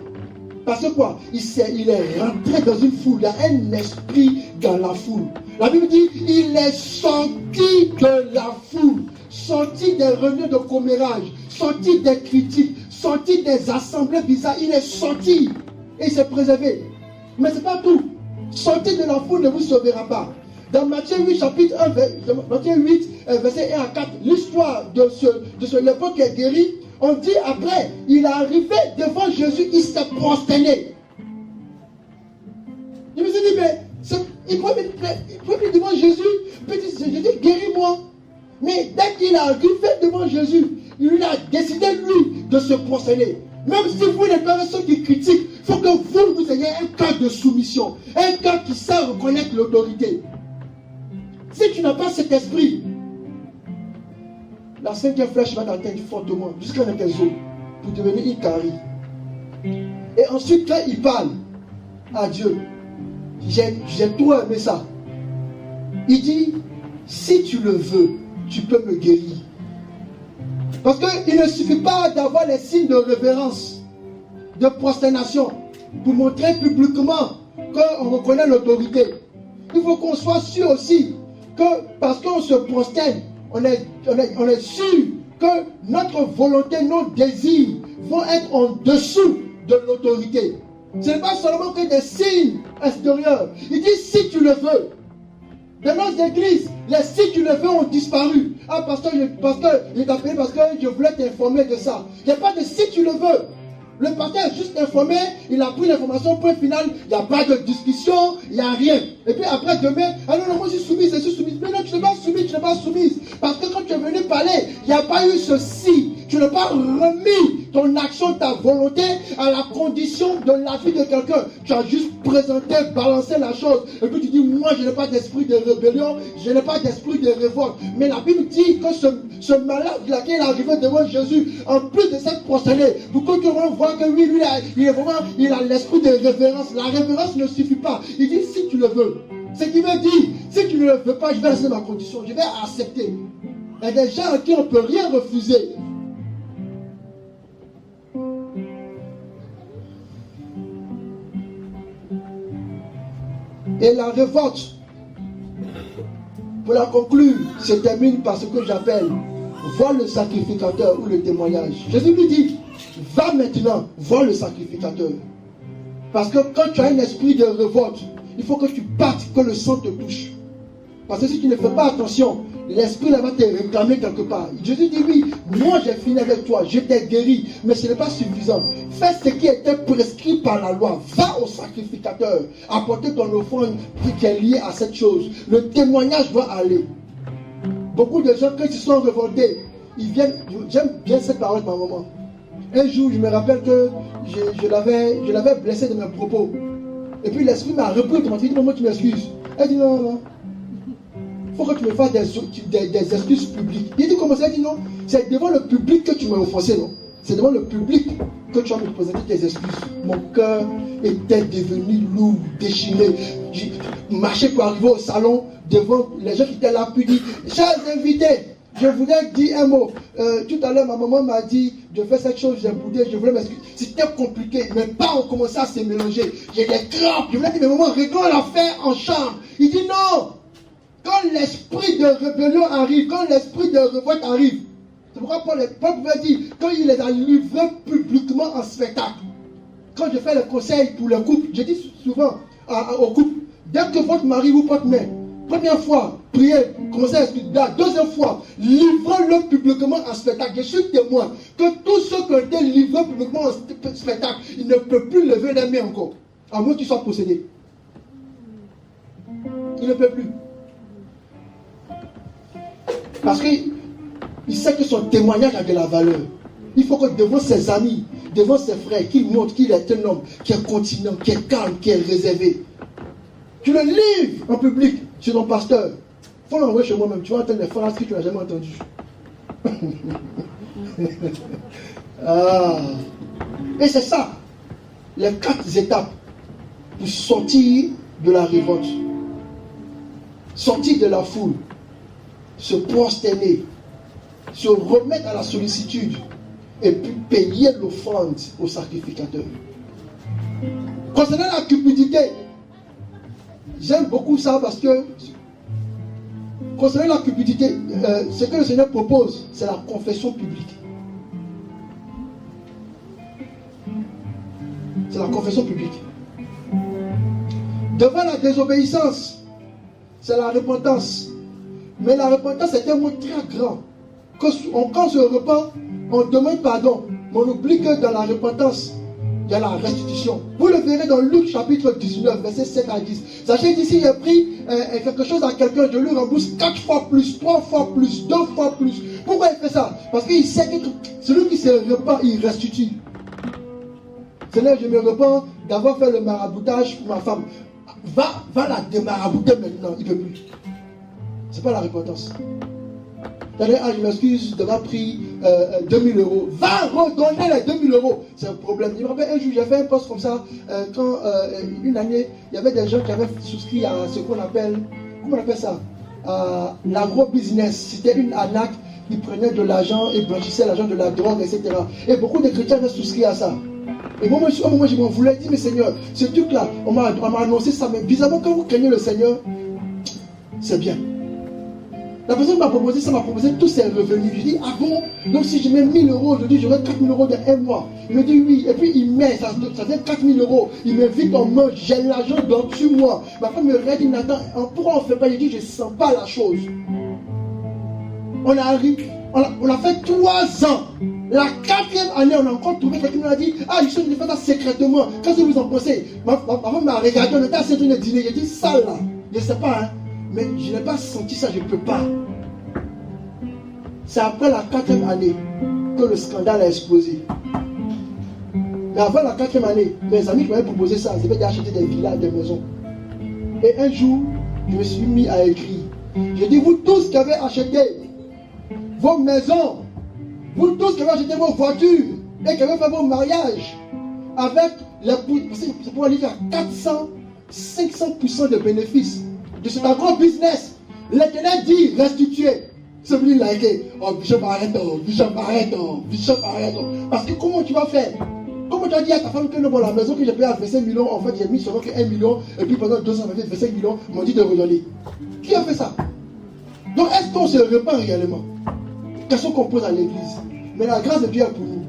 Parce que quoi? Il est rentré dans une foule. Il y a un esprit dans la foule. La Bible dit, il est sorti de la foule. Sorti des réunions de commérage. Sorti des critiques. Sorti des assemblées bizarres. Il est sorti. Et il s'est préservé. Mais ce n'est pas tout. Sortir de la foule ne vous sauvera pas. Dans Matthieu 8, chapitre 1, Matthieu 8, verset 1 à 4, l'histoire de ce lépreux qui est guéri, on dit après, il est arrivé devant Jésus, il s'est prosterné. Je me suis dit, mais il peut venir devant Jésus, Jésus, guéris-moi. Mais dès qu'il est arrivé devant Jésus, il a décidé, lui, de se prosterner. Même si vous n'êtes pas ceux qui critiquent, il faut que vous ayez un cœur de soumission, un cœur qui sait reconnaître l'autorité. Si tu n'as pas cet esprit, la 5e flèche va t'atteindre fortement jusqu'à tes os pour devenir Ikari. Et ensuite, quand il parle à Dieu, j'ai trop aimé ça. Il dit, si tu le veux, tu peux me guérir. Parce qu'il ne suffit pas d'avoir les signes de révérence, de prosternation, pour montrer publiquement qu'on reconnaît l'autorité. Il faut qu'on soit sûr aussi que parce qu'on se prosterne, on est sûr que notre volonté, nos désirs vont être en dessous de l'autorité. Ce n'est pas seulement que des signes extérieurs. Il dit si tu le veux. Dans nos églises, les si tu le veux ont disparu. Ah, pasteur, il t'a appelé parce que je voulais t'informer de ça. Il n'y a pas de si tu le veux. Le pasteur est juste informé, il a pris l'information, point final, il n'y a pas de discussion, il n'y a rien. Et puis après demain, ah non, moi je suis soumise, Mais non, tu n'es pas soumise, Parce que quand tu es venu parler, il n'y a pas eu ceci. Tu n'as pas remis ton action, ta volonté à la condition de la vie de quelqu'un. Tu as juste présenté, balancé la chose. Et puis tu dis, moi je n'ai pas d'esprit de rébellion, je n'ai pas d'esprit de révolte. Mais la Bible dit que ce malade-là qui est arrivé devant Jésus, en plus de s'être prosterné, pour que tout le monde voit que oui, lui, il a l'esprit de révérence. La révérence ne suffit pas. Il dit, si tu le veux. Ce qui veut dire, si tu ne le veux pas, je vais rester ma condition, je vais accepter. Il y a des gens à qui on ne peut rien refuser. Et la révolte, pour la conclure, se termine par ce que j'appelle voir le sacrificateur ou le témoignage. Jésus lui dit, va maintenant voir le sacrificateur. Parce que quand tu as un esprit de révolte, il faut que tu battes, que le sang te touche. Parce que si tu ne fais pas attention, l'esprit là va te réclamer quelque part. Jésus dit oui, moi j'ai fini avec toi, je t'ai guéri, mais ce n'est pas suffisant. Fais ce qui était prescrit par la loi. Va au sacrificateur, apporter ton offrande qui est liée à cette chose. Le témoignage doit aller. Beaucoup de gens, quand ils sont révoltés, ils viennent. J'aime bien cette parole de ma maman. Un jour, je me rappelle que je l'avais blessé de mes propos. Et puis l'esprit m'a repris, il m'a dit, maman, tu m'excuses. Elle dit non. Il faut que tu me fasses des excuses publiques. Il dit comment ça? Elle dit non, c'est devant le public que tu m'as offensé, non? C'est devant le public que tu as me présenté tes excuses. Mon cœur était devenu lourd, déchiré. Je marchais pour arriver au salon devant les gens qui étaient là, puis dit, chers invités, Je voulais dire un mot. Tout à l'heure, ma maman m'a dit de faire cette chose, j'ai boudé, je voulais m'excuser. C'était compliqué. Mes pas ont commencé à se mélanger. J'ai des crampes. Je voulais dire, mais maman, réglons l'affaire en chambre. Il dit non. Quand l'esprit de rébellion arrive, quand l'esprit de révolte arrive, c'est pourquoi Paul pouvait dire, quand il les a livrés publiquement en spectacle. Quand je fais le conseil pour le couple, je dis souvent au couple, dès que votre mari ou votre mère, première fois, priez, commencez à expliquer. La deuxième fois, livrez-le publiquement en spectacle. Je suis témoin que tous ceux qui ont été livrés publiquement en spectacle, ils ne peuvent plus lever les mains encore. À moins qu'ils soient possédés. Ils ne peuvent plus. Parce qu'il sait que son témoignage a de la valeur. Il faut que devant ses amis, devant ses frères, qu'il montre qu'il est un homme qui est continent, qui est calme, qui est réservé. Tu le livres en public chez ton pasteur. Il faut l'envoyer chez moi-même. Tu vas entendre des phrases que tu n'as jamais entendues. Et c'est ça, les 4 étapes pour sortir de la révolte, sortir de la foule, se prosterner, se remettre à la sollicitude et puis payer l'offrande au sacrificateur. Concernant la cupidité, j'aime beaucoup ça parce que concernant la cupidité, ce que le Seigneur propose, c'est la confession publique. C'est la confession publique. Devant la désobéissance, c'est la repentance. Mais la repentance est un mot très grand. Quand on se repent, on demande pardon. Mais on oublie que dans la repentance, il y a la restitution. Vous le verrez dans Luc chapitre 19, versets 7 à 10. Sachez qu'ici, j'ai pris quelque chose à quelqu'un, je lui rembourse 4 fois plus, 3 fois plus, 2 fois plus. Pourquoi il fait ça? Parce qu'il sait que celui qui se repent, il restitue. Seigneur, je me repens d'avoir fait le maraboutage pour ma femme. Va la démarabouter maintenant, il ne peut plus. Ce n'est pas la repentance. Je m'excuse d'avoir pris 2000 euros. Va redonner les 2000 euros. C'est un problème. Je me rappelle un jour, j'ai fait un post comme ça. Quand une année, il y avait des gens qui avaient souscrit à ce qu'on appelle, comment on appelle ça, l'agro-business. C'était une arnaque qui prenait de l'argent et blanchissait l'argent de la drogue, etc. Et beaucoup de chrétiens avaient souscrit à ça. Et moi, je m'en voulais dire, mais Seigneur, ce truc-là, on m'a annoncé ça, mais bizarrement, quand vous craignez le Seigneur, c'est bien. La personne m'a proposé ça, m'a proposé tous ses revenus. Je dis, ah bon? Donc si je mets 1000 euros, je dis, j'aurai 4000 euros dans un mois. Il me dit oui. Et puis il met, ça fait 4000 euros. Il m'invite, on mange, j'ai l'argent dans moi. Ma femme me regarde, il Nathan, pourquoi on ne fait pas? Je dis, je ne sens pas la chose. On a fait 3 ans. La 4e année, on a encore trouvé quelqu'un qui nous a dit, ah, je suis venu faire ça secrètement. Qu'est-ce que vous en pensez? Ma femme m'a regardé, on était assis en train de dîner. J'ai dit, ça là, je ne sais pas, hein. Mais je n'ai pas senti ça, je ne peux pas. C'est après la 4e année que le scandale a explosé. Mais avant la 4e année, mes amis qui m'avaient proposé ça, ils avaient acheté des villas, des maisons. Et un jour, je me suis mis à écrire. Je dis, vous tous qui avez acheté vos maisons, vous tous qui avez acheté vos voitures et qui avez fait vos mariages avec les c'est pour aller faire 400-500% de bénéfices de cet agro-business. L'Éternel dit restituer. C'est venu liker. Oh, Bishop, arrête, Bishop, arrête, Bishop, arrête. Parce que comment tu vas faire? Comment tu as dit à ta femme que non, bon, la maison que j'ai payée à 25 millions, en fait, j'ai mis seulement que 1 million, et puis pendant 2 ans, on a fait 25 millions, m'ont dit de redonner. Qui a fait ça? Donc, est-ce qu'on se repent réellement? Question qu'on pose à l'église. Mais la grâce de Dieu est pour nous.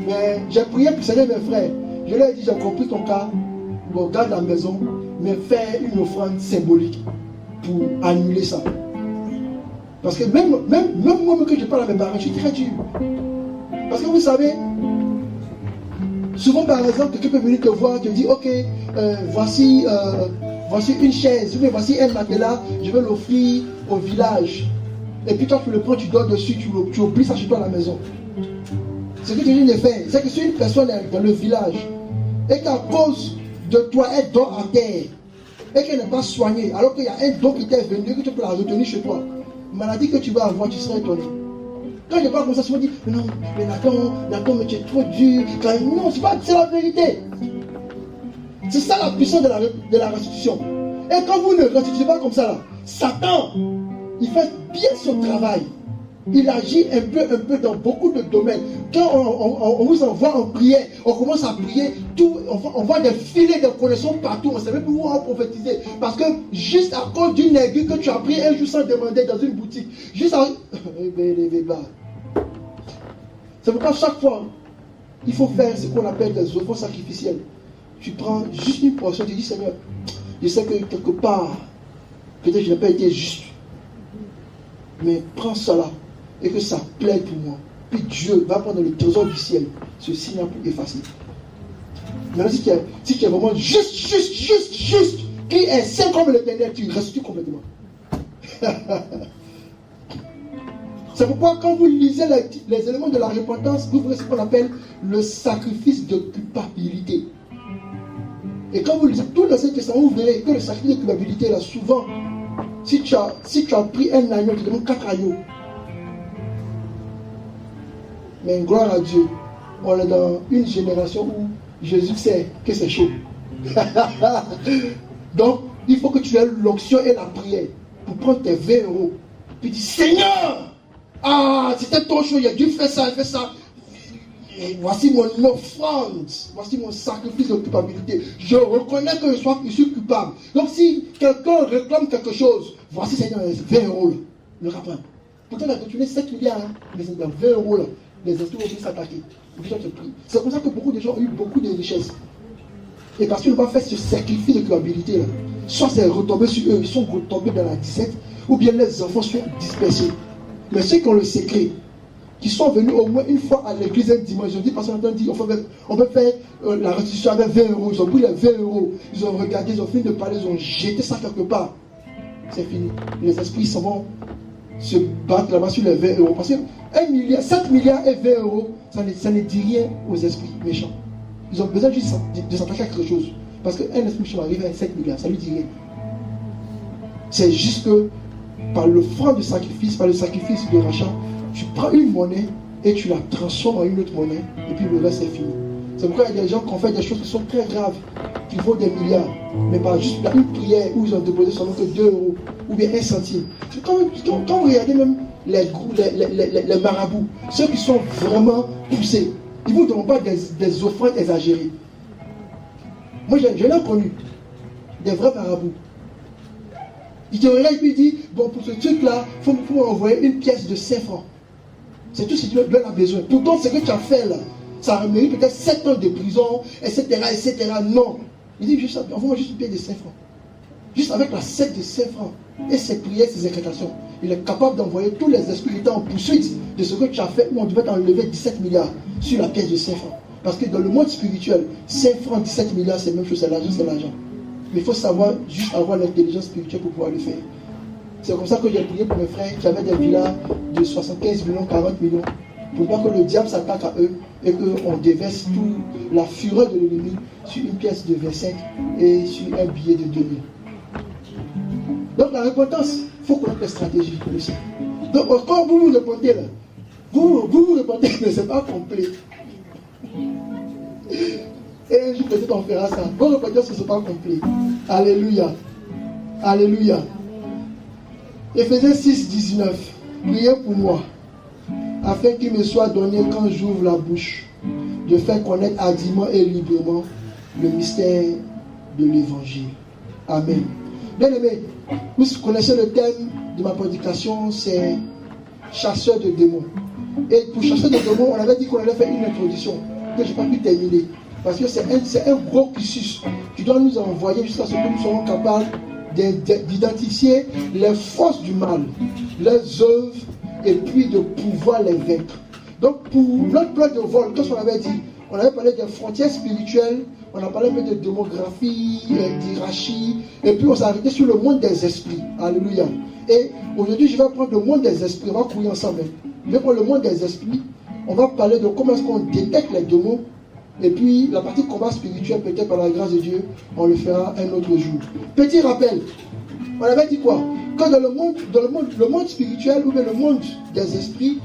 Mais j'ai prié pour saluer mes frères. Je leur ai dit, j'ai compris ton cas. Bon, garde la maison, mais fais une offrande symbolique pour annuler ça. Parce que même moi que je parle à mes parents, je suis très dur. Parce que vous savez, souvent par exemple, quelqu'un peut venir te voir, te dire, ok, voici une chaise, voici un matelas, je vais l'offrir au village. Et puis quand tu le prends, tu dors dessus, tu oublies ça chez toi à la maison. Ce que tu viens de faire, c'est que si une personne est dans le village, et qu'à cause de toi, elle dort à terre, et qu'elle n'est pas soignée, alors qu'il y a un don qui t'est venu, que tu peux la retenir chez toi, maladie que tu vas avoir, tu seras étonné. Quand je parle comme ça, souvent on dit, non, mais Nathan, mais tu es trop dur. Non, c'est la vérité. C'est ça la puissance de la restitution. Et quand vous ne restituez pas comme ça, là, Satan, il fait bien son travail. Il agit un peu dans beaucoup de domaines. Quand on vous envoie en prière, on commence à prier, on voit des filets de connaissances partout. On ne sait même plus où on prophétiser. Parce que juste à cause d'une aiguille que tu as pris un jour sans demander dans une boutique, juste à... C'est pourquoi chaque fois, il faut faire ce qu'on appelle des offrandes sacrificielles. Tu prends juste une portion, tu dis Seigneur, je sais que quelque part, peut-être je n'ai pas été juste. Mais prends cela et que ça plaide pour moi. Puis Dieu va prendre le trésor du ciel, ce signe pour effacer. Maintenant, si tu es vraiment juste, qui est saint comme l'Éternel, tu restitues complètement. C'est pourquoi quand vous lisez les éléments de la repentance, vous verrez ce qu'on appelle le sacrifice de culpabilité. Et quand vous lisez tout l'Ancien Testament, vous verrez que le sacrifice de culpabilité, là, souvent, si tu as pris un agneau, tu demandes 4 agneaux. Mais gloire à Dieu, on est dans une génération où Jésus sait que c'est chaud. Donc, il faut que tu aies l'onction et la prière pour prendre tes 20 €. Puis dis, Seigneur, c'était trop chaud, il a dû faire ça, il fait ça. Et voici mon offrande, voici mon sacrifice de culpabilité. Je reconnais que je suis coupable. Donc si quelqu'un réclame quelque chose, voici Seigneur, 20 € le rapport. Pourtant, on a continué 7 milliards, mais c'est dans 20 € là. Les esprits vont venir s'attaquer. C'est comme ça que beaucoup de gens ont eu beaucoup de richesses. Et parce qu'ils n'ont pas fait ce sacrifice de culpabilité là, soit c'est retombé sur eux, ils sont retombés dans la disette, ou bien les enfants sont dispersés. Mais ceux qui ont le secret, qui sont venus au moins une fois à l'église un dimanche, ils ont dit, parce qu'on a dit, on peut faire la restitution avec 20 €. Ils ont pris les 20 €, ils ont regardé, ils ont fini de parler, ils ont jeté ça quelque part. C'est fini. Les esprits s'en vont se battre là-bas sur les 20 €. Parce que 7 milliards et 20 €, ça ne dit rien aux esprits méchants. Ils ont besoin juste de s'attaquer à quelque chose. Parce qu'un esprit méchant arrive à 7 milliards, ça ne lui dit rien. C'est juste que par le franc de sacrifice, par le sacrifice de rachat, tu prends une monnaie et tu la transformes en une autre monnaie, et puis le reste est fini. C'est pourquoi il y a des gens qui ont fait des choses qui sont très graves, qui vaut des milliards, mais par juste une prière où ils ont déposé seulement que 2 € ou bien 1 centime. Quand vous regardez même les marabouts, ceux qui sont vraiment poussés, ils ne vous donnent pas des offrandes exagérées. Moi, je l'ai connu, des vrais marabouts. Il te regarde et puis il dit, bon, pour ce truc-là, il faut envoyer une pièce de 5 francs. C'est tout ce que tu as besoin. Pourtant, ce que tu as fait là, ça mérite peut-être 7 ans de prison, etc., etc. Non. Il dit juste, envoie-moi juste une pièce de 5 francs. Juste avec la 7 de 5 francs et ses prières, ses incantations, il est capable d'envoyer tous les esprits qui étaient en poursuite de ce que tu as fait, où on devait t'enlever 17 milliards sur la pièce de 5 francs. Parce que dans le monde spirituel, 5 francs, 17 milliards, c'est la même chose, c'est l'argent, c'est l'argent. Mais il faut savoir, juste avoir l'intelligence spirituelle pour pouvoir le faire. C'est comme ça que j'ai prié pour mes frères qui avaient des villas de 75 millions, 40 millions, pour pas que le diable s'attaque à eux et qu'on déverse toute la fureur de l'ennemi sur une pièce de 25 et sur un billet de 2000. Donc la repentance, il faut connaître les stratégies pour ça. Donc quand vous vous repentez là, vous repentez, mais ce n'est pas complet. Et un jour peut-être on fera ça. Vos repentance, ce n'est pas complet. Alléluia. Alléluia. Éphésiens 6, 19. Priez pour moi, afin qu'il me soit donné quand j'ouvre la bouche, de faire connaître hardiment et librement le mystère de l'évangile. Amen. Bien aimé, vous connaissez le thème de ma prédication, c'est chasseur de démons. Et pour chasseur de démons, on avait dit qu'on allait faire une introduction que je n'ai pas pu terminer. Parce que c'est un gros cursus qui doit nous envoyer jusqu'à ce que nous soyons capables d'identifier les forces du mal, les œuvres, et puis de pouvoir les vaincre. Donc pour notre plan de vol, qu'est-ce qu'on avait dit? On avait parlé des frontières spirituelles, on a parlé de démographie, d'hierarchie, et puis on s'est arrêté sur le monde des esprits. Alléluia. Et aujourd'hui, je vais prendre le monde des esprits, on va courir ensemble. Je vais prendre le monde des esprits, on va parler de comment est-ce qu'on détecte les démons, et puis la partie combat spirituel, peut-être par la grâce de Dieu, on le fera un autre jour. Petit rappel, on avait dit quoi? Que dans le monde spirituel, ou bien le monde des esprits,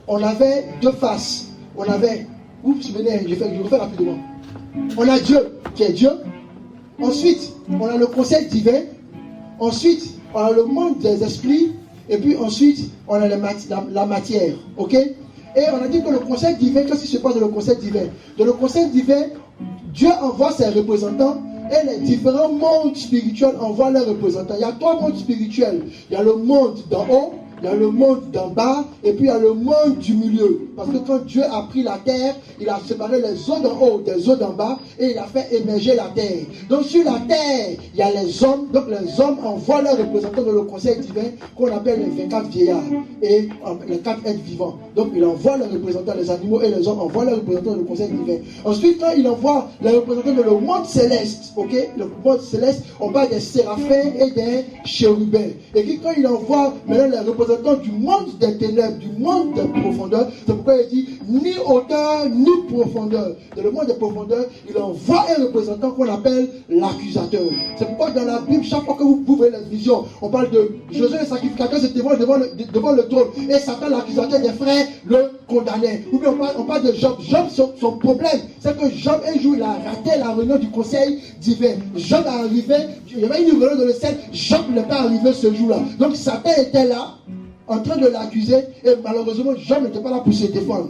on avait deux faces. On avait, vous vous souvenez, je refais rapidement. On a Dieu, qui est Dieu. Ensuite, on a le conseil divin. Ensuite, on a le monde des esprits. Et puis ensuite, on a la matière. Ok? Et on a dit que le conseil divin, qu'est-ce qui se passe dans le conseil divin? Dans le conseil divin, Dieu envoie ses représentants et les différents mondes spirituels envoient leurs représentants. Il y a 3 mondes spirituels. Il y a le monde d'en haut, il y a le monde d'en bas, et puis il y a le monde du milieu. Parce que quand Dieu a pris la terre, il a séparé les eaux d'en haut des eaux d'en bas, et il a fait émerger la terre. Donc sur la terre, il y a les hommes. Donc les hommes envoient leurs représentants dans le conseil divin, qu'on appelle les 24 vieillards, et les 4 êtres vivants. Donc il envoie leurs représentants, les animaux et les hommes envoient leurs représentants dans le conseil divin. Ensuite, quand il envoie les représentants dans le monde céleste, ok, le monde céleste, on parle des séraphins et des chérubins. Et puis quand il envoie maintenant les représentants du monde des ténèbres, du monde des profondeurs, c'est pourquoi il dit ni hauteur ni profondeur. Dans le monde des profondeurs, il envoie un représentant qu'on appelle l'accusateur. C'est pourquoi dans la Bible, chaque fois que vous voyez les visions, on parle de Josué le sacrificateur, c'était devant le trône, et Satan l'accusateur des frères le condamnait. Ou bien on parle de Job. Job, son problème, c'est que Job un jour il a raté la réunion du conseil divin. Job est arrivé, il y avait une réunion dans le ciel, Job n'est pas arrivé ce jour-là. Donc Satan était là, en train de l'accuser, et malheureusement, Job n'était pas là pour se défendre.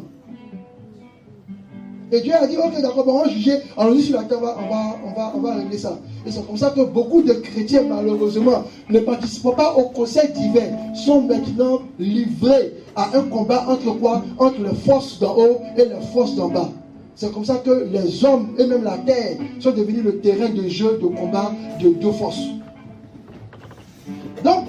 Et Dieu a dit, ok, d'accord, on va juger, allons-y sur la terre, on va régler ça. Et c'est comme ça que beaucoup de chrétiens, malheureusement, ne participant pas au conseil divin, sont maintenant livrés à un combat entre quoi? Entre les forces d'en haut et les forces d'en bas. C'est comme ça que les hommes et même la terre sont devenus le terrain de jeu, de combat de 2 forces. Donc,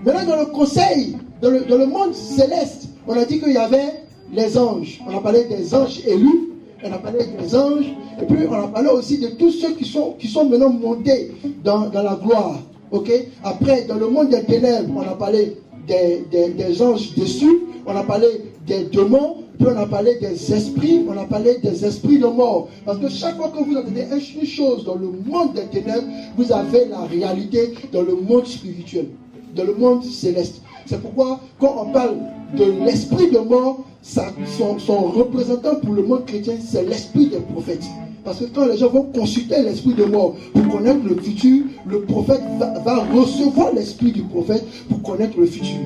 maintenant dans le conseil, dans le monde céleste, on a dit qu'il y avait les anges. On a parlé des anges élus, on a parlé des anges, et puis on a parlé aussi de tous ceux qui sont maintenant montés dans la gloire. Ok? Après, dans le monde des ténèbres, on a parlé des anges déçus, on a parlé des démons, puis on a parlé des esprits, on a parlé des esprits de mort. Parce que chaque fois que vous entendez une chose dans le monde des ténèbres, vous avez la réalité dans le monde spirituel, dans le monde céleste. C'est pourquoi, quand on parle de l'esprit de mort, son représentant pour le monde chrétien, c'est l'esprit des prophètes. Parce que quand les gens vont consulter l'esprit de mort pour connaître le futur, le prophète va recevoir l'esprit du prophète pour connaître le futur.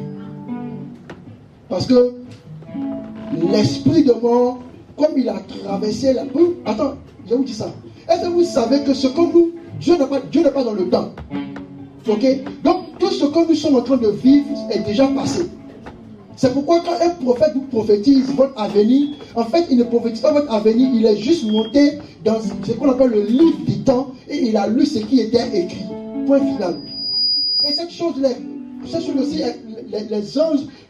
Parce que l'esprit de mort, comme il a traversé la... Attends, je vous dis ça. Est-ce que vous savez que ce que nous... Dieu n'est pas dans le temps. Ok? Donc, tout ce que nous sommes en train de vivre est déjà passé. C'est pourquoi quand un prophète vous prophétise votre avenir, en fait, il ne prophétise pas votre avenir, il est juste monté dans ce qu'on appelle le livre du temps et il a lu ce qui était écrit. Point final. Et cette chose-là, aussi,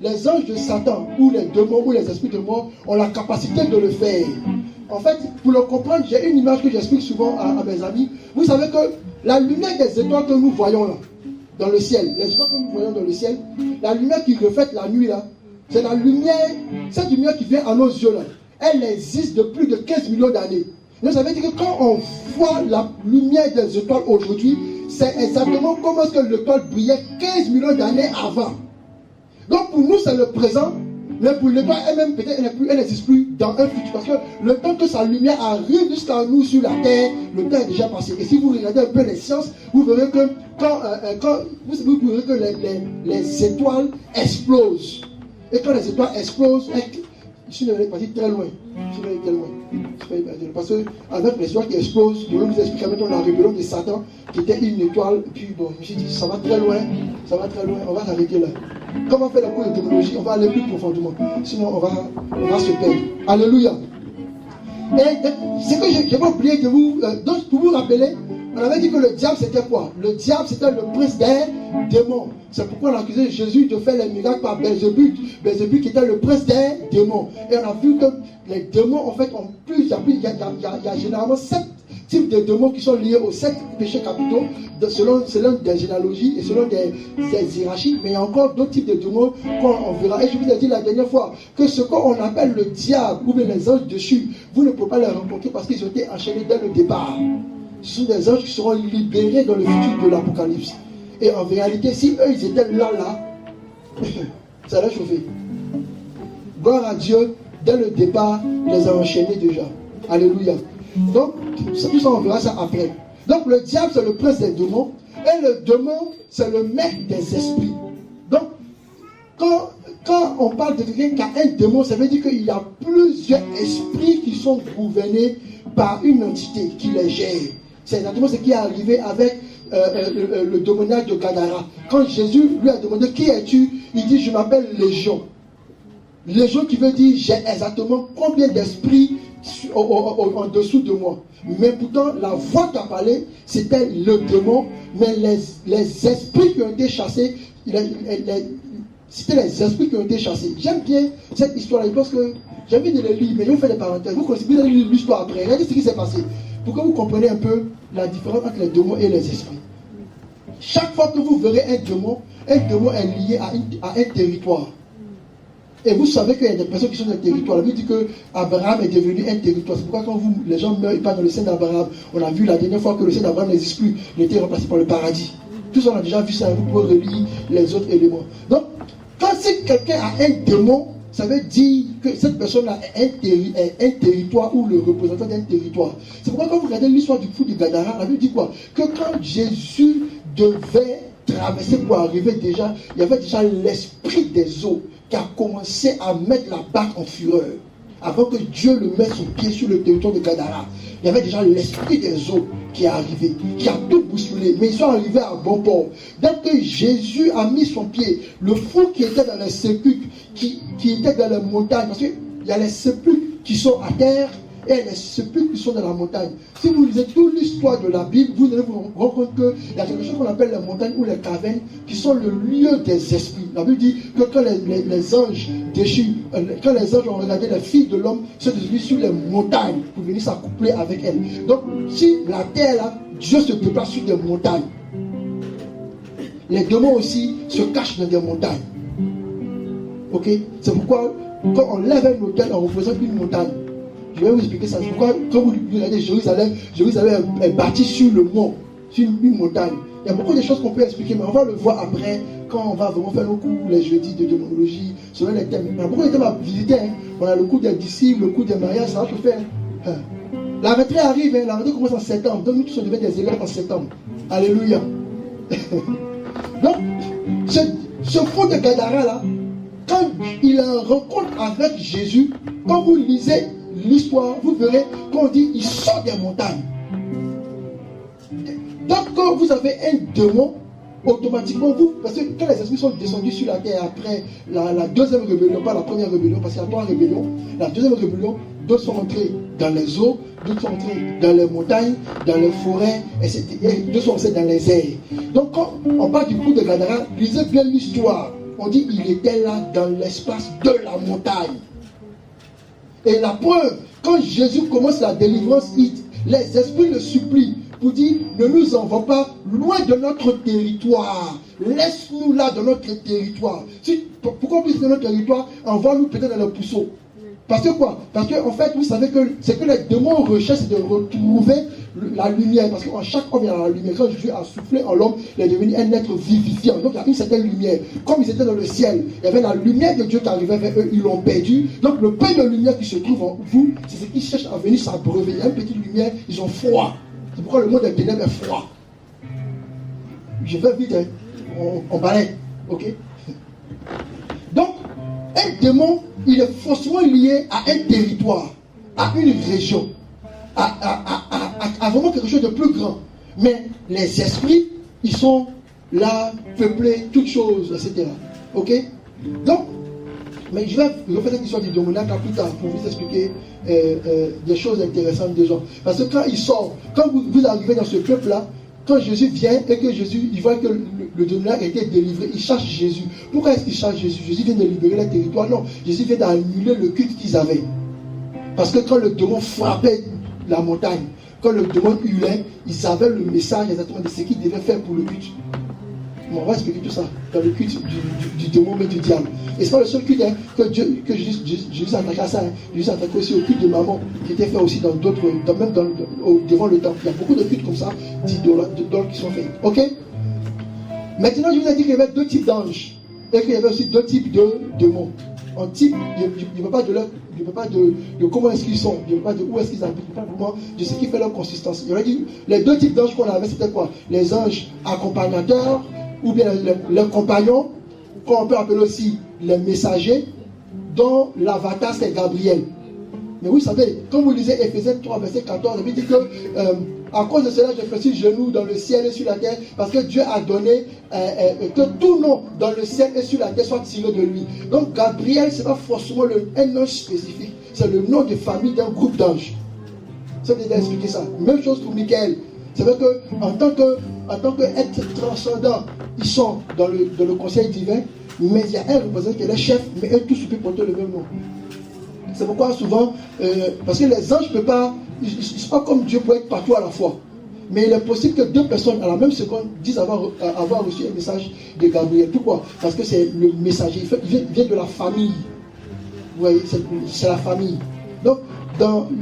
les anges de Satan, ou les démons, ou les esprits de mort, ont la capacité de le faire. En fait, pour le comprendre, j'ai une image que j'explique souvent à mes amis. Vous savez que la lumière des étoiles que nous voyons là, dans le ciel, les étoiles que nous voyons dans le ciel, la lumière qui reflète la nuit là, c'est la lumière, cette lumière qui vient à nos yeux là, elle existe de plus de 15 millions d'années. Donc ça veut dire que quand on voit la lumière des étoiles aujourd'hui, c'est exactement comme est-ce que l'étoile brillait 15 millions d'années avant. Donc pour nous c'est le présent, mais pour l'étoile elle-même peut-être elle n'existe plus dans un futur. Parce que le temps que sa lumière arrive jusqu'à nous sur la terre, le temps est déjà passé. Et si vous regardez un peu les sciences, vous verrez que vous verrez que les étoiles explosent. Et quand les étoiles explosent, je suis parti très loin. Parce qu'avec les étoiles qui explosent, je vais vous expliquer maintenant la rébellion de Satan, qui était une étoile. Et puis bon, je me suis dit, ça va très loin, on va s'arrêter là. Quand on va faire la cours de théologie, on va aller plus profondément. Sinon, on va se perdre. Alléluia. Et ce que je vais oublier de vous, donc pour vous rappeler, on avait dit que le diable c'était quoi? Le diable c'était le prince des démons. C'est pourquoi on a accusé Jésus de faire les miracles par Belzébuth. Belzébuth qui était le prince des démons. Et on a vu que les démons en fait ont plus. Il y a généralement 7 types de démons qui sont liés aux 7 péchés capitaux, selon des généalogies et selon des hiérarchies. Mais il y a encore d'autres types de démons qu'on verra. Et je vous ai dit la dernière fois que ce qu'on appelle le diable ou bien les anges dessus, vous ne pouvez pas les rencontrer parce qu'ils ont été enchaînés dès le départ. Ce sont des anges qui seront libérés dans le futur de l'Apocalypse. Et en réalité, si eux, ils étaient là, ça allait chauffer. Gloire à Dieu, dès le départ, il les a enchaînés déjà. Alléluia. Donc, tout ça, on verra ça après. Donc, le diable, c'est le prince des démons. Et le démon, c'est le maître des esprits. Donc, quand on parle de quelqu'un qui a un démon, ça veut dire qu'il y a plusieurs esprits qui sont gouvernés par une entité qui les gère. C'est exactement ce qui est arrivé avec le démoniaque de Gadara. Quand Jésus lui a demandé qui es-tu, il dit je m'appelle Légion. Légion qui veut dire j'ai exactement combien d'esprits en dessous de moi. Mais pourtant la voix qui a parlé c'était le démon, mais les esprits qui ont été chassés, c'était les esprits qui ont été chassés. J'aime bien cette histoire-là, parce que j'ai envie de le lire, mais je vous fais des parenthèses. Vous connaissez bien l'histoire après. Regardez ce qui s'est passé. Pour que vous compreniez un peu la différence entre les démons et les esprits. Chaque fois que vous verrez un démon est lié à un territoire. Et vous savez qu'il y a des personnes qui sont dans le territoire. La Bible dit que Abraham est devenu un territoire. C'est pourquoi quand les gens meurent, ils partent dans le sein d'Abraham. On a vu la dernière fois que le sein d'Abraham n'existe plus. Il était remplacé par le paradis. Tous on a déjà vu ça. Vous pouvez relire les autres éléments. Donc, quand si quelqu'un a un démon, ça veut dire que cette personne-là est un territoire ou le représentant d'un territoire. C'est pourquoi quand vous regardez l'histoire du fou de Gadara, la Bible dit quoi? Que quand Jésus devait traverser pour arriver déjà, il y avait déjà l'esprit des eaux qui a commencé à mettre la barque en fureur. Avant que Dieu le mette son pied sur le territoire de Gadara, il y avait déjà l'esprit des eaux qui est arrivé, qui a tout bousculé, mais ils sont arrivés à bon port. Dès que Jésus a mis son pied, le fou qui était dans les sépulcres, qui était dans les montagnes, parce qu'il y a les sépulcres qui sont à terre et les sépulcres qui sont dans la montagne. Si vous lisez toute l'histoire de la Bible, vous allez vous rendre compte qu'il y a quelque chose qu'on appelle les montagnes ou les cavernes qui sont le lieu des esprits. La Bible dit que quand les anges déchus, quand les anges ont regardé les filles de l'homme se déchus sur les montagnes pour venir s'accoupler avec elles. Donc, si la terre là, Dieu se déplace sur des montagnes. Les démons aussi se cachent dans des montagnes. Ok? C'est pourquoi quand on lève un autel, on représente une montagne. Je vais vous expliquer ça. C'est pourquoi quand vous regardez Jérusalem est bâti sur le mont, sur une montagne. Il y a beaucoup de choses qu'on peut expliquer, mais on va le voir après quand on va vraiment faire nos cours les jeudis de démonologie, selon les thèmes. Il y a beaucoup de thèmes à visiter. Hein. On a le cours des disciples, le cours des mariages, ça va tout faire. Hein. La rentrée arrive, hein. La rentrée commence en septembre. Donc nous tous on devient des élèves en septembre. Alléluia. Donc, ce fou de Gadara là, quand il en rencontre avec Jésus, quand vous lisez l'histoire, vous verrez qu'on dit il sort des montagnes. Donc quand vous avez un démon, automatiquement vous, parce que quand les esprits sont descendus sur la terre après la deuxième rébellion, pas la première rébellion, parce qu'il y a 3 rébellions, la deuxième rébellion, d'autres sont entrés dans les eaux, d'autres sont entrés dans les montagnes, dans les forêts, et d'autres sont entrés dans les airs. Donc quand on parle du coup de Gadara, lisez bien l'histoire. On dit il était là dans l'espace de la montagne. Et la preuve, quand Jésus commence la délivrance, les esprits le supplient pour dire ne nous envoie pas loin de notre territoire. Laisse-nous là dans notre territoire. Pourquoi on puisse dans notre territoire, envoie-nous peut-être dans le pousseau. Parce que quoi? Parce que en fait, vous savez que c'est que les démons recherchent de retrouver la lumière. Parce qu'en chaque homme, il y a la lumière. Quand Dieu a soufflé en l'homme, il est devenu un être vivifiant. Donc il y a une certaine lumière. Comme ils étaient dans le ciel, il y avait la lumière de Dieu qui arrivait vers eux, ils l'ont perdu. Donc le peu de lumière qui se trouve en vous, c'est ce qui cherche à venir s'abreuver. Il y a une petite lumière, ils ont froid. C'est pourquoi le monde des ténèbres est froid. Je vais vite, hein. On balaye. Ok? Donc, un démon, il est forcément lié à un territoire, à une région, à vraiment quelque chose de plus grand. Mais les esprits, ils sont là, peuplés, toutes choses, etc. Ok? Donc, mais je vais refaire cette histoire du démoniaque plus tard pour vous expliquer des choses intéressantes des gens. Parce que quand il sort, quand vous arrivez dans ce peuple-là, quand Jésus vient et que Jésus, il voit que le démoniaque a été délivré, il cherche Jésus. Pourquoi est-ce qu'il cherche Jésus? Jésus vient de libérer le territoire. Non, Jésus vient d'annuler le culte qu'ils avaient. Parce que quand le démon frappait la montagne, quand le démon hurlait, ils avaient le message exactement de ce qu'ils devaient faire pour le culte. Bon, on va expliquer tout ça dans le culte du démon et du diable. Et ce n'est pas le seul culte hein, que Jésus s'attaquait à ça. Hein. Jésus s'attaquait aussi au culte de maman qui était fait aussi dans d'autres, même devant le temple. Il y a beaucoup de cultes comme ça, d'idoles qui sont faits. Ok? Maintenant, je vous ai dit qu'il y avait 2 types d'anges et qu'il y avait aussi 2 types de démons. En type, je ne veux pas de comment est-ce qu'ils sont, je ne veux pas de où est-ce qu'ils habitent, pas vraiment de ce qui fait leur consistance. Il aurait dit, les 2 types d'anges qu'on avait, c'était quoi? Les anges accompagnateurs, ou bien les compagnons, qu'on peut appeler aussi les messagers, dont l'avatar c'est Gabriel. Mais vous savez, quand vous lisez Ephésiens 3, verset 14, il dit que à cause de cela, je fléchis genoux dans le ciel et sur la terre, parce que Dieu a donné que tout nom dans le ciel et sur la terre soit tiré de lui. Donc Gabriel, ce n'est pas forcément un ange spécifique, c'est le nom de famille d'un groupe d'anges. Ça veut dire expliquer ça. Même chose pour Michael. C'est vrai qu'en tant qu'être transcendant, ils sont dans le conseil divin, mais il y a un représentant qui est le chef, mais eux tous peuvent porter le même nom. C'est pourquoi souvent, parce que les anges ne peuvent pas, ils ne sont pas comme Dieu pour être partout à la fois. Mais il est possible que deux personnes à la même seconde disent avoir reçu un message de Gabriel. Pourquoi? Parce que c'est le messager, il vient de la famille. Vous voyez, c'est la famille. Donc,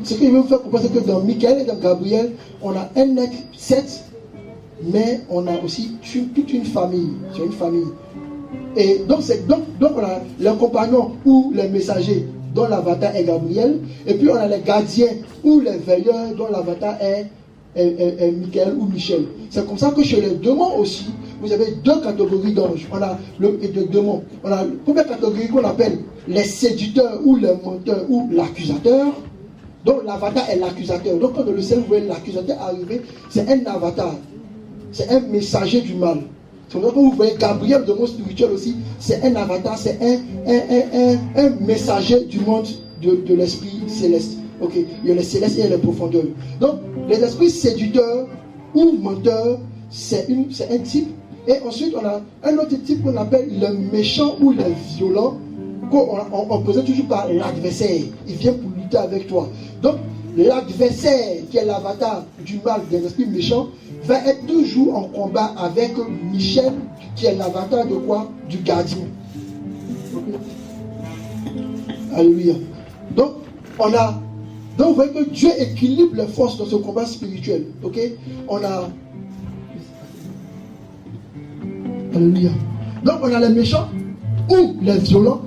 ce qu'il veut vous faire comprendre, c'est que dans Michael et dans Gabriel, on a un être 7, mais on a aussi toute une famille. C'est une famille. Et donc on a les compagnons ou les messagers, dont l'avatar est Gabriel, et puis on a les gardiens ou les veilleurs, dont l'avatar est Michael ou Michel. C'est comme ça que chez les démons aussi, vous avez deux catégories d'anges. On a de démons. On a la première catégorie qu'on appelle les séducteurs ou les menteurs ou l'accusateur. Donc l'avatar est l'accusateur. Donc quand dans le ciel vous voyez l'accusateur arriver, c'est un avatar. C'est un messager du mal. C'est comme ça que vous voyez Gabriel de monde spirituel aussi, c'est un avatar, c'est un messager du monde de l'esprit céleste. Ok, il y a les célestes et les profondeurs. Donc les esprits séducteurs ou menteurs, c'est un type. Et ensuite on a un autre type qu'on appelle le méchant ou le violent, qu'on présente toujours par l'adversaire. Il vient pour lutter avec toi. Donc l'adversaire qui est l'avatar du mal des esprits méchants va être toujours en combat avec Michel qui est l'avatar de quoi? Du gardien. Okay. Alléluia. Donc vous voyez que Dieu équilibre les forces dans ce combat spirituel. Ok? On a Alléluia. Donc on a les méchants ou les violents.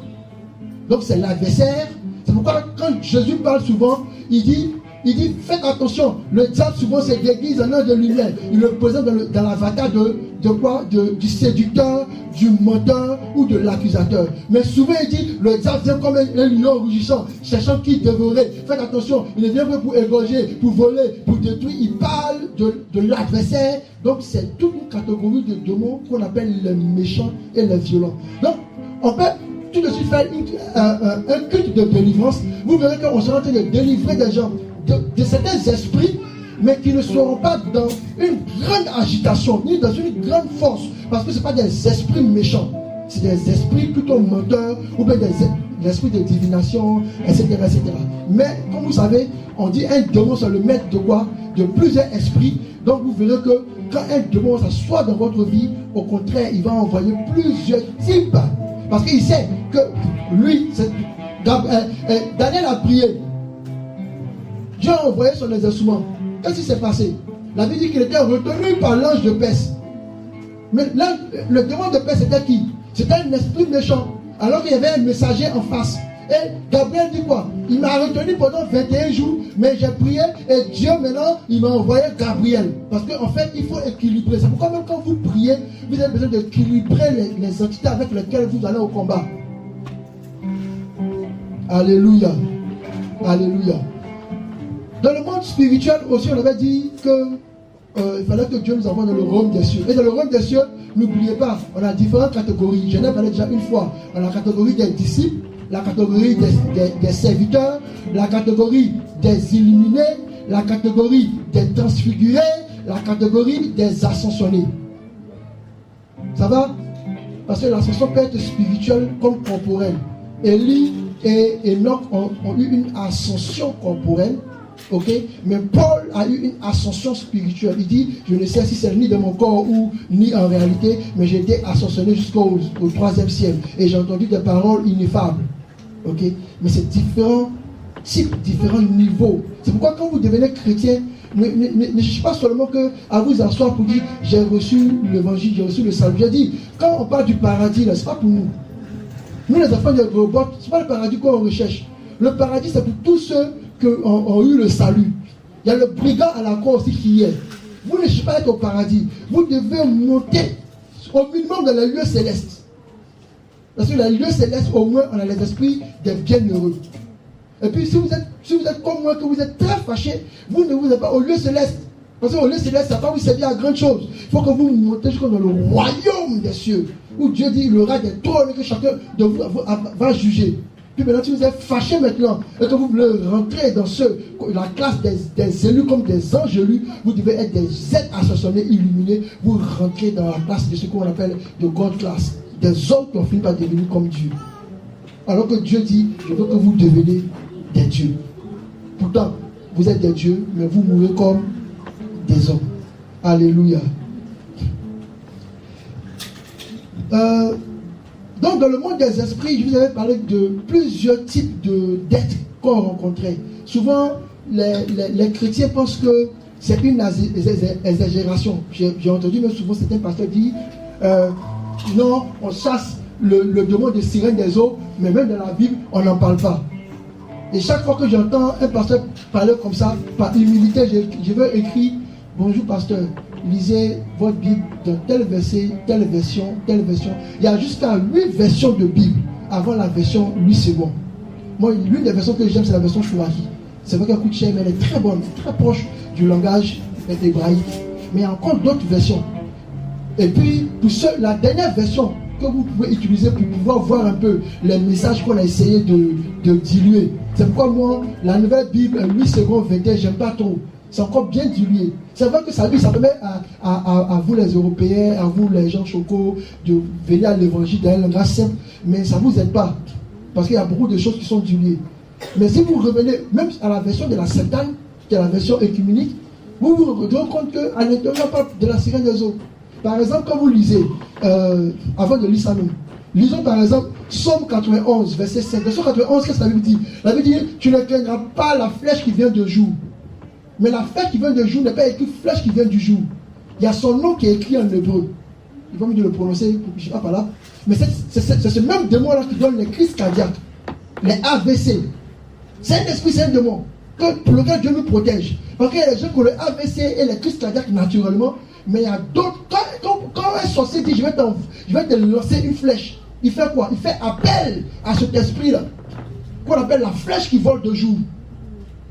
Donc c'est l'adversaire. C'est pourquoi quand Jésus parle souvent, il dit faites attention, le diable souvent se déguise en ange de lumière. Il le présente dans l'avatar de quoi? Du séducteur, du menteur ou de l'accusateur. Mais souvent il dit le diable vient comme un lion rugissant, cherchant qui dévorer. Faites attention, il ne vient pas pour égorger, pour voler, pour détruire. Il parle de l'adversaire. Donc c'est toute une catégorie de démons qu'on appelle les méchants et les violents. Donc on peut tout de suite faire un culte de délivrance. Vous verrez qu'on sera en train de délivrer des gens de certains esprits, mais qui ne seront pas dans une grande agitation, ni dans une grande force, parce que ce ne sont pas des esprits méchants, c'est des esprits plutôt menteurs, ou bien des esprits de divination, etc., etc. Mais, comme vous savez, on dit un démon, c'est le maître de quoi? De plusieurs esprits. Donc vous verrez que quand un démon s'assoit dans votre vie, au contraire, il va envoyer plusieurs types, parce qu'il sait que lui, Daniel a prié. Dieu a envoyé son instruments. Qu'est-ce qui s'est passé? La Bible dit qu'il était retenu par l'ange de Perse. Mais là, le démon de Perse, c'était qui? C'était un esprit méchant. Alors qu'il y avait un messager en face. Et Gabriel dit quoi? Il m'a retenu pendant 21 jours, mais j'ai prié et Dieu maintenant, il m'a envoyé Gabriel. Parce qu'en fait, il faut équilibrer. C'est pourquoi même quand vous priez, vous avez besoin d'équilibrer les entités avec lesquelles vous allez au combat. Alléluia. Alléluia. Dans le monde spirituel aussi, on avait dit qu'il fallait que Dieu nous envoie dans le royaume des cieux. Et dans le royaume des cieux, n'oubliez pas, on a différentes catégories. Je l'ai parlé déjà une fois. On a la catégorie des disciples, la catégorie des serviteurs, la catégorie des illuminés, la catégorie des transfigurés, la catégorie des ascensionnés. Ça va? Parce que l'ascension peut être spirituelle comme corporelle. Élie et Enoch ont eu une ascension corporelle. Ok, mais Paul a eu une ascension spirituelle. Il dit, je ne sais si c'est ni de mon corps ou ni en réalité, mais j'ai été ascensionné jusqu'au 3e ciel. Et j'ai entendu des paroles ineffables. Ok, mais c'est différents types, différents niveaux. C'est pourquoi quand vous devenez chrétien, ne cherchez pas seulement à vous asseoir pour dire, j'ai reçu l'évangile, j'ai reçu le salut. J'ai dit, quand on parle du paradis, ce n'est pas pour nous. Nous les enfants de robots, ce n'est pas le paradis qu'on recherche. Le paradis, c'est pour tous ceux qui ont eu le salut. Il y a le brigand à la croix aussi qui y est. Vous ne cherchez pas à être au paradis. Vous devez monter au minimum dans les lieux célestes. Parce que les lieux célestes, au moins, on a les esprits des bienheureux. Et puis, si vous êtes comme moi, que vous êtes très fâché, vous ne vous êtes pas au lieu céleste. Parce qu'au lieu céleste, ça ne va pas vous servir à grande chose. Il faut que vous montez jusqu'au dans le royaume des cieux, où Dieu dit, il y aura des trônes que chacun de vous va juger. Puis maintenant, si vous êtes fâché maintenant, et que vous voulez rentrer dans la classe des élus comme des anges élus, vous devez être des êtres ascensionnés, illuminés. Vous rentrez dans la classe de ce qu'on appelle de God class. Des hommes qui ont fini par devenir comme Dieu. Alors que Dieu dit, je veux que vous deveniez des dieux. Pourtant, vous êtes des dieux, mais vous mourrez comme des hommes. Alléluia. Donc, dans le monde des esprits, je vous avais parlé de plusieurs types d'êtres qu'on rencontrait. Souvent, les chrétiens pensent que c'est une exagération. J'ai entendu même souvent certains pasteurs dire non, on chasse le démon de sirène des eaux, mais même dans la Bible, on n'en parle pas. Et chaque fois que j'entends un pasteur parler comme ça, par humilité, je veux écrire bonjour pasteur, lisez votre Bible dans tel verset, telle version, telle version. Il y a jusqu'à 8 versions de Bible avant la version 8 secondes. Moi, l'une des versions que j'aime, c'est la version Chouari. C'est vrai qu'elle coûte cher, mais elle est très bonne, très proche du langage hébraïque. Mais il y a encore d'autres versions. Et puis, pour la dernière version que vous pouvez utiliser pour pouvoir voir un peu les messages qu'on a essayé de diluer. C'est pourquoi moi, la nouvelle Bible, 8 secondes 21, j'aime pas trop. C'est encore bien dilué. C'est vrai que ça permet à vous les Européens, à vous les gens chocos, de venir à l'évangile d'un langage simple, mais ça ne vous aide pas. Parce qu'il y a beaucoup de choses qui sont diluées. Mais si vous revenez même à la version de la Septante, qui est la version écuménique, vous vous rendez compte qu'à l'intérieur pas de la sirène des eaux. Par exemple, quand vous lisez, avant de lire ça même, lisons par exemple Psaume 91, verset 5. Verset 91, qu'est-ce que la Bible dit? La Bible dit, tu ne craindras pas la flèche qui vient de jour. Mais la flèche qui vient de jour n'est pas écrit flèche qui vient du jour. Il y a son nom qui est écrit en hébreu. Il va me dire le prononcer, je ne sais pas là. Mais c'est ce même démon-là qui donne les crises cardiaques, les AVC. C'est un esprit, c'est un démon. Pour lequel Dieu nous protège. Parce qu'il y a des gens qui ont le AVC et les crises cardiaques naturellement. Mais il y a d'autres. Quand un sorcier dit je vais te lancer une flèche, il fait quoi? Il fait appel à cet esprit-là, qu'on appelle la flèche qui vole de jour.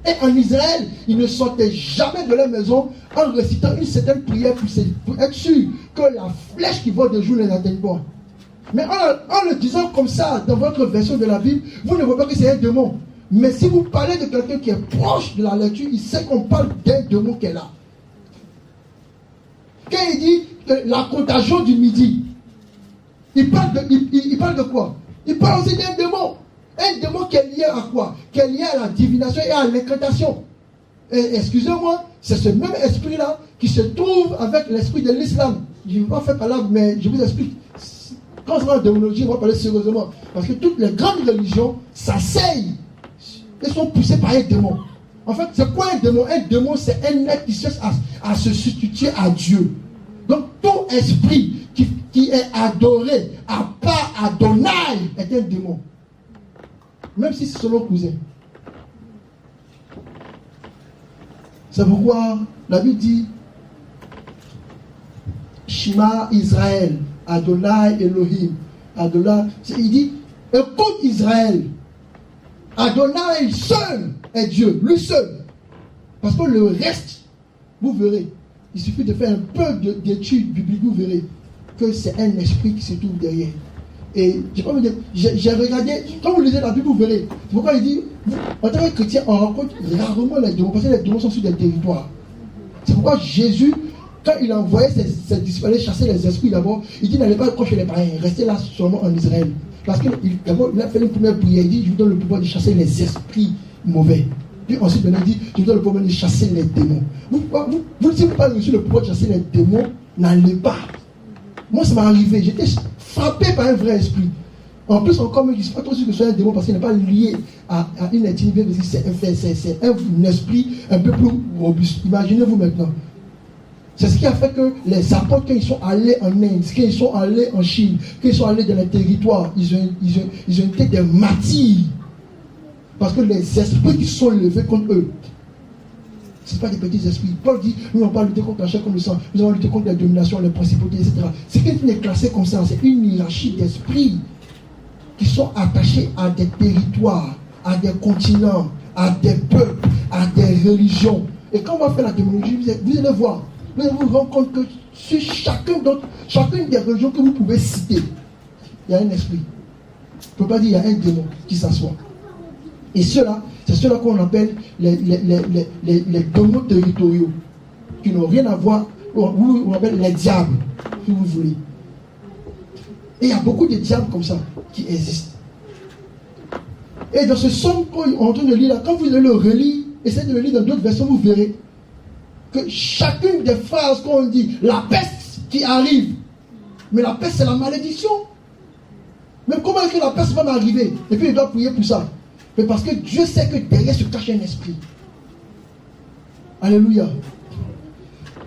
Et en Israël, ils ne sortaient jamais de leur maison en récitant une certaine prière pour être sûr que la flèche qui vole de jour ne les atteigne pas. Mais en le disant comme ça dans votre version de la Bible, vous ne voyez pas que c'est un démon. Mais si vous parlez de quelqu'un qui est proche de la lecture, il sait qu'on parle d'un démon qui est là. Quand il dit la contagion du midi, il parle de quoi? Il parle aussi d'un démon. Un démon qui est lié à quoi? Qui est lié à la divination et à l'incantation. Et excusez-moi, c'est ce même esprit-là qui se trouve avec l'esprit de l'islam. Je ne vais pas faire parler, mais je vous explique. Quand on parle de démonologie, on va parler sérieusement. Parce que toutes les grandes religions s'asseyent. Elles sont poussées par un démon. En fait, c'est quoi un démon? Un démon, c'est un être qui cherche à se substituer à Dieu. Donc, tout esprit qui est adoré à part Adonai est un démon. Même si c'est son cousin. C'est pourquoi la Bible dit Shema Israël, Adonai Elohim. Adonai, il dit écoute Israël. Adonai seul est Dieu, lui seul. Parce que le reste, vous verrez, il suffit de faire un peu d'études bibliques, vous verrez que c'est un esprit qui se trouve derrière. Et j'ai regardé, quand vous lisez la Bible, vous verrez. C'est pourquoi il dit, en tant que chrétien, on rencontre rarement les démons, parce que les démons sont sur des territoires. C'est pourquoi Jésus, quand il envoyait ses disciples aller chasser les esprits d'abord, il dit n'allez pas accrocher les païens, restez là seulement en Israël. Parce qu'il a fait une première prière, il dit je vous donne le pouvoir de chasser les esprits mauvais. Puis ensuite, il dit je vous donne le pouvoir de chasser les démons. Vous ne savez pas reçu le pouvoir de chasser les démons, n'allez pas. Moi, ça m'est arrivé, j'étais frappé par un vrai esprit. En plus, encore, je ne suis pas trop sûr que ce soit un démon parce qu'il n'est pas lié à une intimité, parce que c'est un esprit un peu plus robuste. Imaginez-vous maintenant. C'est ce qui a fait que les apôtres, quand ils sont allés en Inde, quand ils sont allés en Chine, quand ils sont allés dans les territoires, ils ont été des martyrs. Parce que les esprits qui sont levés contre eux, ce n'est pas des petits esprits. Paul dit, nous n'avons pas lutté contre la chair comme le sang, nous avons lutté contre la domination, les principautés, etc. C'est quelqu'un qui est classé comme ça, c'est une hiérarchie d'esprits. qui sont attachés à des territoires, à des continents, à des peuples, à des religions. Et quand on va faire la démonologie, vous allez voir, vous allez vous rendre compte que sur chacune des religions que vous pouvez citer, il y a un esprit. On ne peut pas dire qu'il y a un démon qui s'assoit. Et ceux-là, c'est ceux-là qu'on appelle les démons territoriaux, qui n'ont rien à voir, on appelle les diables, si vous voulez. Et il y a beaucoup de diables comme ça qui existent. Et dans ce psaume qu'on est en train de lire là, quand vous allez le relire, essayez de le lire dans d'autres versions, vous verrez que chacune des phrases qu'on dit, la peste qui arrive, mais la peste c'est la malédiction. Mais comment est-ce que la peste va m'arriver? Et puis il doit prier pour ça. Mais parce que Dieu sait que derrière se cache un esprit. Alléluia.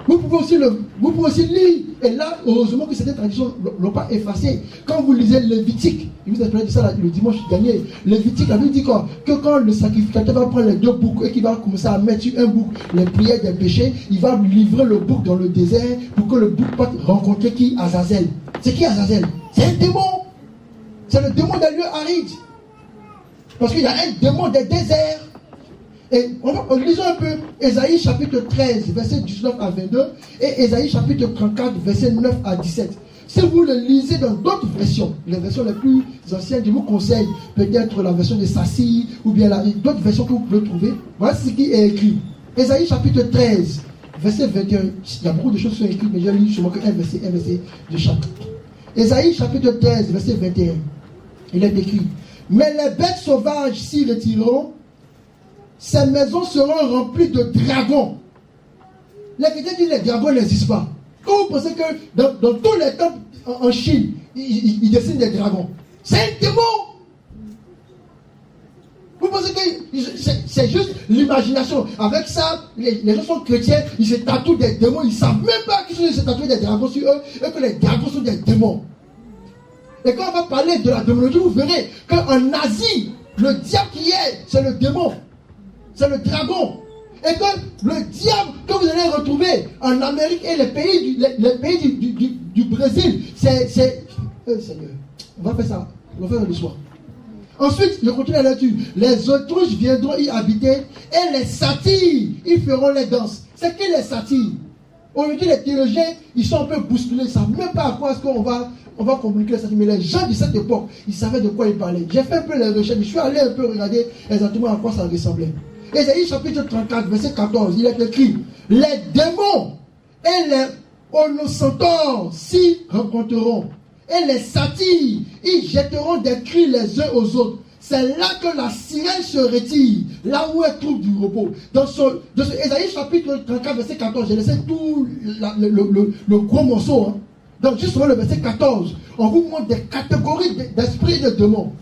Vous pouvez aussi lire. Et là, heureusement que certaines traditions ne l'ont pas effacé. Quand vous lisez Lévitique, je vous ai parlé de ça le dimanche dernier. Lévitique, la Bible dit quoi? Que quand le sacrificateur va prendre les 2 boucs et qu'il va commencer à mettre sur un bouc les prières des péchés, il va livrer le bouc dans le désert pour que le bouc puisse rencontrer qui? Azazel. C'est qui Azazel? C'est un démon. C'est le démon des lieux arides. Parce qu'il y a un démon des déserts. Et lisons un peu Ésaïe chapitre 13, verset 19 à 22 et Ésaïe chapitre 34, verset 9 à 17. Si vous le lisez dans d'autres versions, les versions les plus anciennes, je vous conseille peut-être la version de Sassi ou bien d'autres versions que vous pouvez trouver. Voilà ce qui est écrit. Ésaïe chapitre 13, verset 21. Il y a beaucoup de choses qui sont écrites, mais j'ai lu seulement qu'un verset de chaque. Ésaïe chapitre 13, verset 21. Il est écrit: mais les bêtes sauvages s'y retireront, ces maisons seront remplies de dragons. Les chrétiens disent que les dragons n'existent pas. Quand vous pensez que dans tous les temples en Chine, ils dessinent des dragons, c'est un démon. Vous pensez que c'est juste l'imagination. Avec ça, les gens sont chrétiens, ils se tatouent des démons, ils ne savent même pas qu'ils se tatouent des dragons sur eux et que les dragons sont des démons. Et quand on va parler de la démonologie, vous verrez qu'en Asie, le diable qui est, c'est le démon. C'est le dragon. Et que le diable que vous allez retrouver en Amérique et les pays du Brésil, c'est Seigneur, on va faire ça. On va faire le soir. Ensuite, je continue la lecture. Les autruches viendront y habiter et les satyres y feront les danses. C'est qui les satyres? Aujourd'hui, les théologiens, ils sont un peu bousculés. Ils ne savent même pas à quoi est-ce qu'on va communiquer les satyres. Mais les gens de cette époque, ils savaient de quoi ils parlaient. J'ai fait un peu les recherches. Je suis allé un peu regarder exactement à quoi ça ressemblait. Ésaïe chapitre 34, verset 14, il est écrit: les démons et les holocentaures s'y rencontreront, et les satyres y jetteront des cris les uns aux autres. C'est là que la sirène se retire, là où elle trouve du repos. Dans ce Ésaïe chapitre 34, verset 14, j'ai laissé tout le gros morceau. Hein. Donc, justement, le verset 14, on vous montre des catégories d'esprits de démons.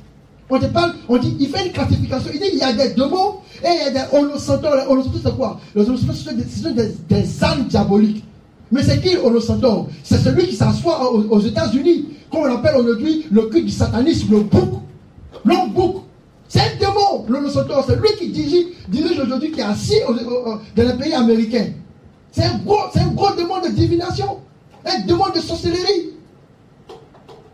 On te parle, on dit, il fait une classification. Il dit, il y a des démons et il y a des holocentaures. Les holocentaures, c'est quoi? Les holocentaures, ce sont des âmes diaboliques. Mais c'est qui l'holocentaure? C'est celui qui s'assoit aux États-Unis, comme on appelle aujourd'hui le culte du satanisme, le bouc. L'homme bouc. C'est un démon, l'holocentaure. C'est lui qui dirige aujourd'hui, qui est assis dans les pays américains. C'est un gros démon de divination. Un démon de sorcellerie.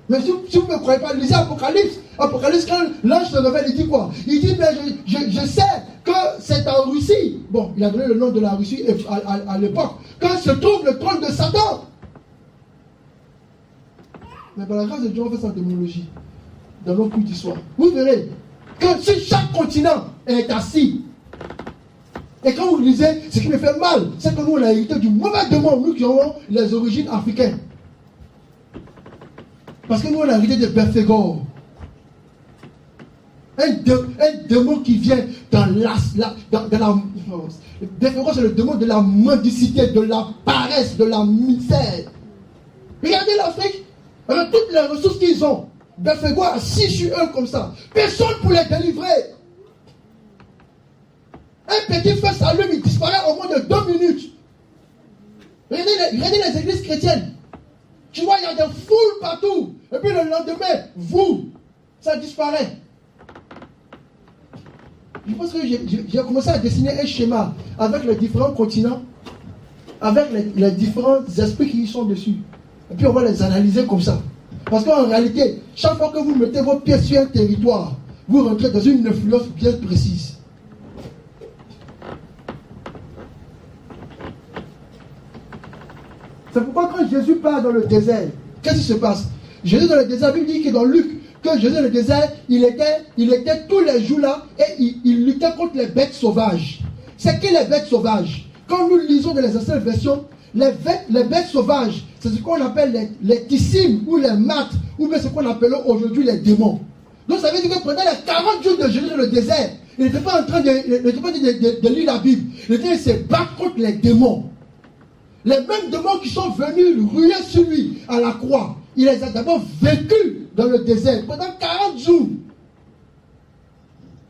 Mais si vous ne me croyez pas, lisez Apocalypse. Apocalypse, quand l'ange se révèle, il dit quoi? Il dit, mais je sais que c'est en Russie. Bon, il a donné le nom de la Russie à l'époque. Quand se trouve le trône de Satan. Mais par la grâce de Dieu, on fait sa démonologie. Dans nos cours d'histoire. Vous verrez que sur chaque continent est assis. Et quand vous lisez, ce qui me fait mal, c'est que nous, on a hérité du mauvais démon, nous qui avons les origines africaines. Parce que nous, on a hérité de Belphégor. Un démon qui vient dans Belphégor, c'est le démon de la mendicité, de la paresse, de la misère. Regardez l'Afrique, avec toutes les ressources qu'ils ont. Belphégor assis sur eux comme ça. Personne pour les délivrer. Un petit feu s'allume, il disparaît au moins de 2 minutes. Regardez les églises chrétiennes. Tu vois, il y a des foules partout. Et puis le lendemain, ça disparaît. Je pense que j'ai commencé à dessiner un schéma avec les différents continents, avec les différents esprits qui y sont dessus. Et puis on va les analyser comme ça. Parce qu'en réalité, chaque fois que vous mettez vos pieds sur un territoire, vous rentrez dans une influence bien précise. C'est pourquoi quand Jésus part dans le désert, qu'est-ce qui se passe? Jésus dans le désert, il dit que dans Luc, que Jésus dans le désert, il était tous les jours là et il luttait contre les bêtes sauvages. C'est qui les bêtes sauvages? Quand nous lisons dans les anciennes versions, les bêtes sauvages, c'est ce qu'on appelle les tissim ou les maths, ou bien ce qu'on appelle aujourd'hui les démons. Donc ça veut dire que pendant les 40 jours de Jésus dans le désert, il n'était pas en train de lire la Bible. Il était en train de se battre contre les démons. Les mêmes démons qui sont venus ruer sur lui à la croix, il les a d'abord vécus dans le désert pendant 40 jours.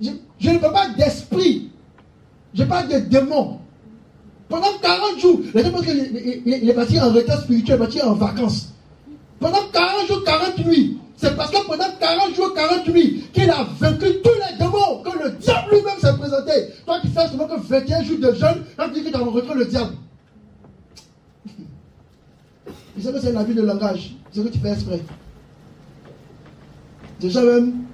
Je ne parle pas d'esprit, je parle de démons. Pendant 40 jours, les gens pensent qu'il est parti en retard spirituel, il est parti en vacances. Pendant 40 jours, 40 nuits. C'est parce que pendant 40 jours, 40 nuits, qu'il a vaincu tous les démons, que le diable lui-même s'est présenté. Toi qui fais seulement que 21 jours de jeûne, quand tu dis que tu as rencontré le diable. Tu sais que c'est un abus de langage. C'est ce que tu fais exprès. Déjà même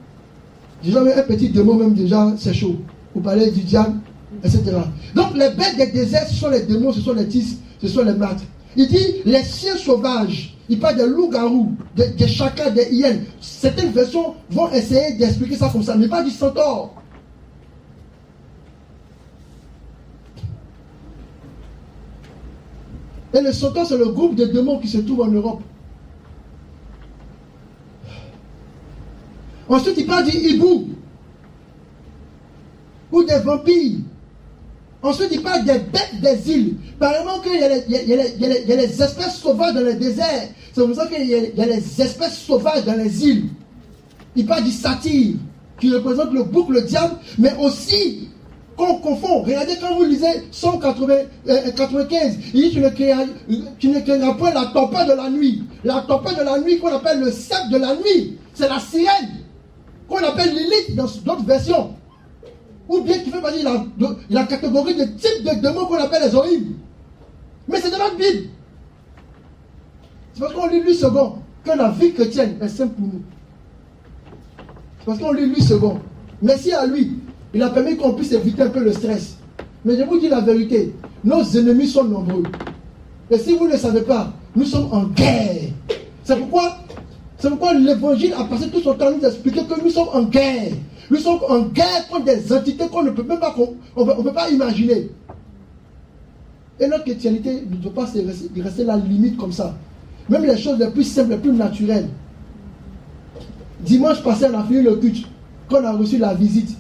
un petit démon même déjà, c'est chaud. Vous parlez du diable, etc. Donc les bêtes des déserts, ce sont les démons, ce sont les tis, ce sont les maîtres. Il dit les chiens sauvages. Il parle des loups-garous, des chacals, des hyènes. Certaines versions vont essayer d'expliquer ça comme ça, mais pas du centaure. Et le centaure, c'est le groupe de démons qui se trouve en Europe. Ensuite, il parle du hibou, ou des vampires. Ensuite, il parle des bêtes des îles. Par exemple, il y a les espèces sauvages dans le désert. C'est pour ça qu'il y a les espèces sauvages dans les îles. Il parle du satyre, qui représente le bouc, le diable, mais aussi qu'on confond. Regardez quand vous lisez Somme 95, il dit tu ne craindras point la tempête de la nuit. La tempête de la nuit qu'on appelle le cerf de la nuit, c'est la sirène, qu'on appelle Lilith dans d'autres versions. Ou bien qui fait partie de la catégorie de type de démons qu'on appelle les horribles. Mais c'est de notre Bible. C'est parce qu'on lit lui second que la vie chrétienne est simple pour nous. C'est parce qu'on lit lui second. Merci à lui. Il a permis qu'on puisse éviter un peu le stress. Mais je vous dis la vérité, nos ennemis sont nombreux. Et si vous ne le savez pas, nous sommes en guerre. C'est pourquoi l'évangile a passé tout son temps à nous expliquer que nous sommes en guerre. Nous sommes en guerre contre des entités qu'on ne peut même pas, on peut pas imaginer. Et notre chrétienté ne doit pas rester la limite comme ça. Même les choses les plus simples, les plus naturelles. Dimanche passé, on a fini le culte. Quand on a reçu la visite,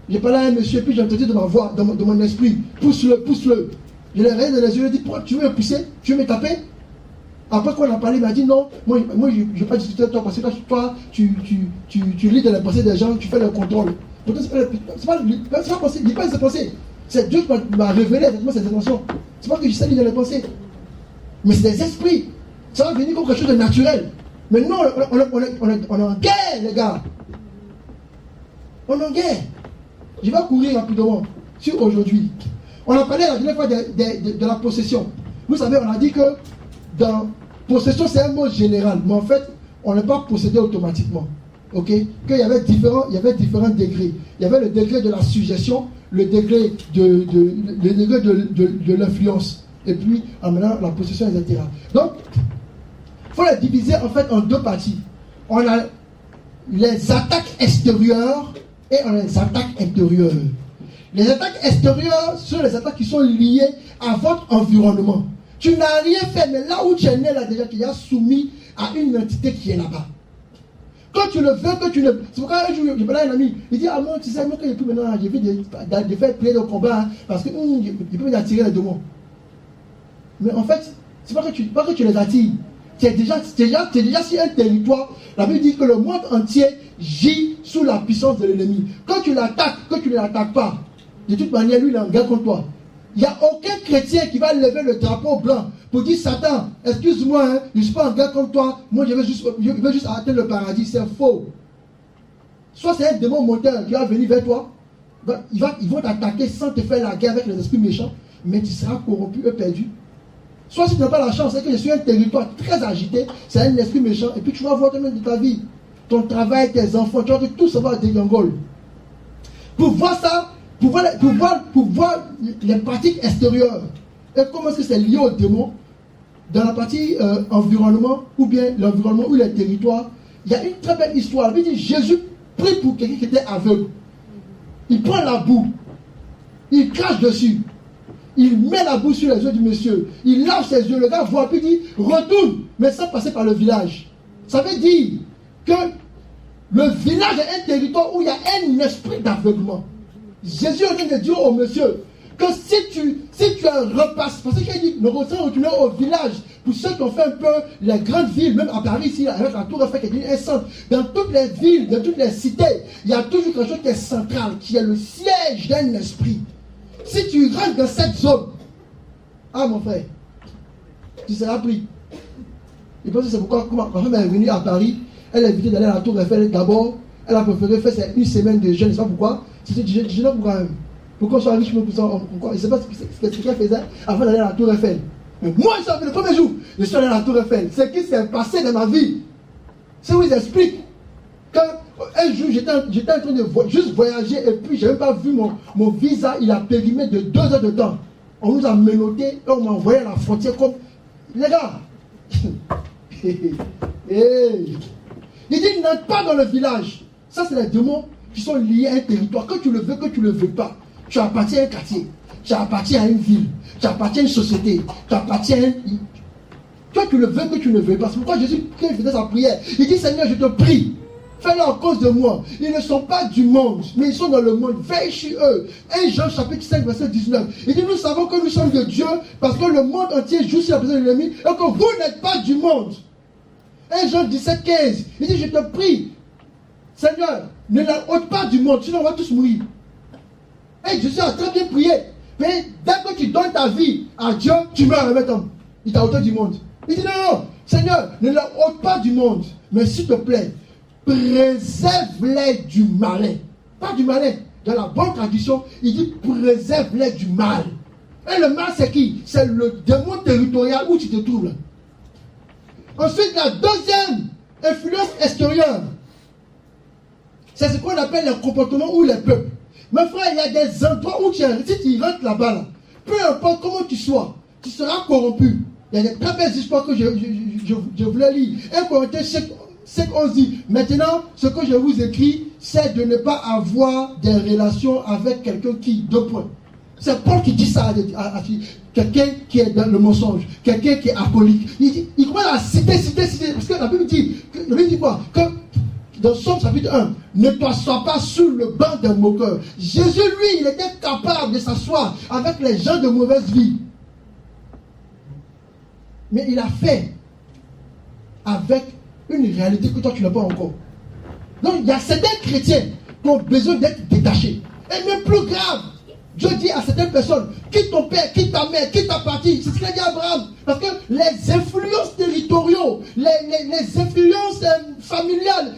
j'ai parlé à un monsieur, puis j'ai entendu de ma voix, de mon esprit, pousse-le, pousse-le. Je l'ai regardé dans les yeux, je lui ai dit, tu veux me pousser? Tu veux me taper? Après qu'on a parlé, il m'a dit non, moi je ne vais pas discuter avec toi parce que toi, tu lis dans les pensées des gens, tu fais le contrôle. Pourtant, c'est pas possible, dis pas ses pensées. C'est Dieu qui m'a révélé exactement ces intentions. C'est pas que je sais lire dans les pensées. Mais c'est des esprits. Ça va venir comme quelque chose de naturel. Mais non, on est en guerre, les gars. On est en guerre. Je vais courir rapidement sur aujourd'hui. On a parlé la dernière fois de la possession. Vous savez, on a dit que dans possession, c'est un mot général. Mais en fait, on n'est pas possédé automatiquement. Ok? Qu'il y avait différents degrés. Il y avait le degré de la suggestion, le degré de l'influence. Et puis, en maintenant, la possession, etc. Donc, il faut la diviser en fait en deux parties. On a les attaques extérieures et on a les attaques intérieures. Les attaques extérieures sont les attaques qui sont liées à votre environnement. Tu n'as rien fait, mais là où tu es né, là déjà, tu es soumis à une entité qui est là-bas. Quand tu le veux, que tu ne... C'est pourquoi un jour, je parlais à un ami, il dit, ah moi, tu sais, moi, quand j'ai plus maintenant, j'ai vu de faire play de combat, hein, parce que je peux m'attirer les démons. Mais en fait, c'est pas que tu les attires. Tu es déjà sur un territoire. La Bible dit que le monde entier gît sous la puissance de l'ennemi. Quand tu l'attaques, que tu ne l'attaques pas, de toute manière, lui, il est en guerre contre toi. Il n'y a aucun chrétien qui va lever le drapeau blanc pour dire, Satan, excuse-moi, hein, je ne suis pas en guerre contre toi, moi je veux juste atteindre le paradis. C'est faux. Soit c'est un démon monteur qui va venir vers toi, ils vont t'attaquer sans te faire la guerre avec les esprits méchants, mais tu seras corrompu et perdu. Soit si tu n'as pas la chance, c'est que je suis un territoire très agité, c'est un esprit méchant, et puis tu vas voir toi-même de ta vie, ton travail, tes enfants, tu vois que tout ça va dégringoler. Pour voir ça, pour voir les pratiques extérieures, et comment est-ce que c'est lié aux démons, dans la partie environnement, ou bien l'environnement ou les territoires, il y a une très belle histoire. Il dit, Jésus prie pour quelqu'un qui était aveugle. Il prend la boue, il crache dessus. Il met la boue sur les yeux du monsieur. Il lave ses yeux. Le gars voit, puis dit, retourne, mais sans passer par le village. Ça veut dire que le village est un territoire où il y a un esprit d'aveuglement. Jésus vient de dire au monsieur que si tu repasses, parce qu'il dit, nous retournons au village. Pour ceux qui ont fait un peu les grandes villes, même à Paris, ici, avec la Tour Eiffel, qui est un centre, dans toutes les villes, dans toutes les cités, il y a toujours quelque chose qui est central, qui est le siège d'un esprit. Si tu rentres dans cette zone, ah mon frère, tu seras pris. Et pense que c'est pourquoi, quand ma femme est venue à Paris, elle a évité d'aller à la Tour Eiffel d'abord, elle a préféré faire une semaine de jeûne, je ne sais pas pourquoi. Je ne sais pas pourquoi même. Pourquoi on soit riche, mais pourquoi je ne sais pas ce qu'elle faisait avant d'aller à la Tour Eiffel. Mais moi, je suis arrivé le premier jour, je suis allé à la Tour Eiffel. Ce qui s'est passé dans ma vie, c'est où ils expliquent. Quand un jour, j'étais en train de juste voyager et puis je n'ai même pas vu mon visa, il a périmé de 2 heures de temps. On nous a menottés et on m'a envoyé à la frontière comme... Les gars, il dit, n'entre pas dans le village. Ça, c'est les démons qui sont liés à un territoire. Que tu le veux, que tu ne le veux pas. Tu appartiens à un quartier, tu appartiens à une ville, tu appartiens à une société, tu appartiens à un... Toi, tu le veux, que tu ne le veux pas. C'est pourquoi Jésus, quand il faisait sa prière, il dit, Seigneur, je te prie. Fais-le en cause de moi. Ils ne sont pas du monde, mais ils sont dans le monde. Veille sur eux. 1 Jean chapitre 5, verset 19. Il dit, nous savons que nous sommes de Dieu, parce que le monde entier joue sur la présence de l'ennemi, et que vous n'êtes pas du monde. 1 Jean 17, 15. Il dit, je te prie, Seigneur, ne la ôte pas du monde, sinon on va tous mourir. Et Jésus a très bien prié. Mais dès que tu donnes ta vie à Dieu, tu meurs avec homme. Il t'a ôté du monde. Il dit, non, Seigneur, ne la ôte pas du monde, mais s'il te plaît, préserve-les du malin. Pas du malin. Dans la bonne tradition, il dit préserve-les du mal. Et le mal, c'est qui? C'est le démon territorial où tu te trouves là. Ensuite, la deuxième influence extérieure, c'est ce qu'on appelle les comportements ou les peuples. Mes frères, il y a des endroits où si tu rentres là-bas, là, peu importe comment tu sois, tu seras corrompu. Il y a des très belles histoires que je voulais lire. 1 Corinthiens 5:11 dit, maintenant, ce que je vous écris, c'est de ne pas avoir des relations avec quelqu'un qui, 2 points. C'est Paul qui dit ça à quelqu'un qui est dans le mensonge, quelqu'un qui est alcoolique. Il commence à citer, parce que la Bible dit quoi? Que dans Somme chapitre 1, ne t'assois pas sur le banc des moqueurs. Jésus, lui, il était capable de s'asseoir avec les gens de mauvaise vie. Mais il a fait avec une réalité que toi tu n'as pas encore. Donc il y a certains chrétiens qui ont besoin d'être détachés. Et même plus grave, Dieu dit à certaines personnes, quitte ton père, quitte ta mère, quitte ta partie. C'est ce qu'il a dit à Abraham. Parce que les influences territoriaux, les influences familiales,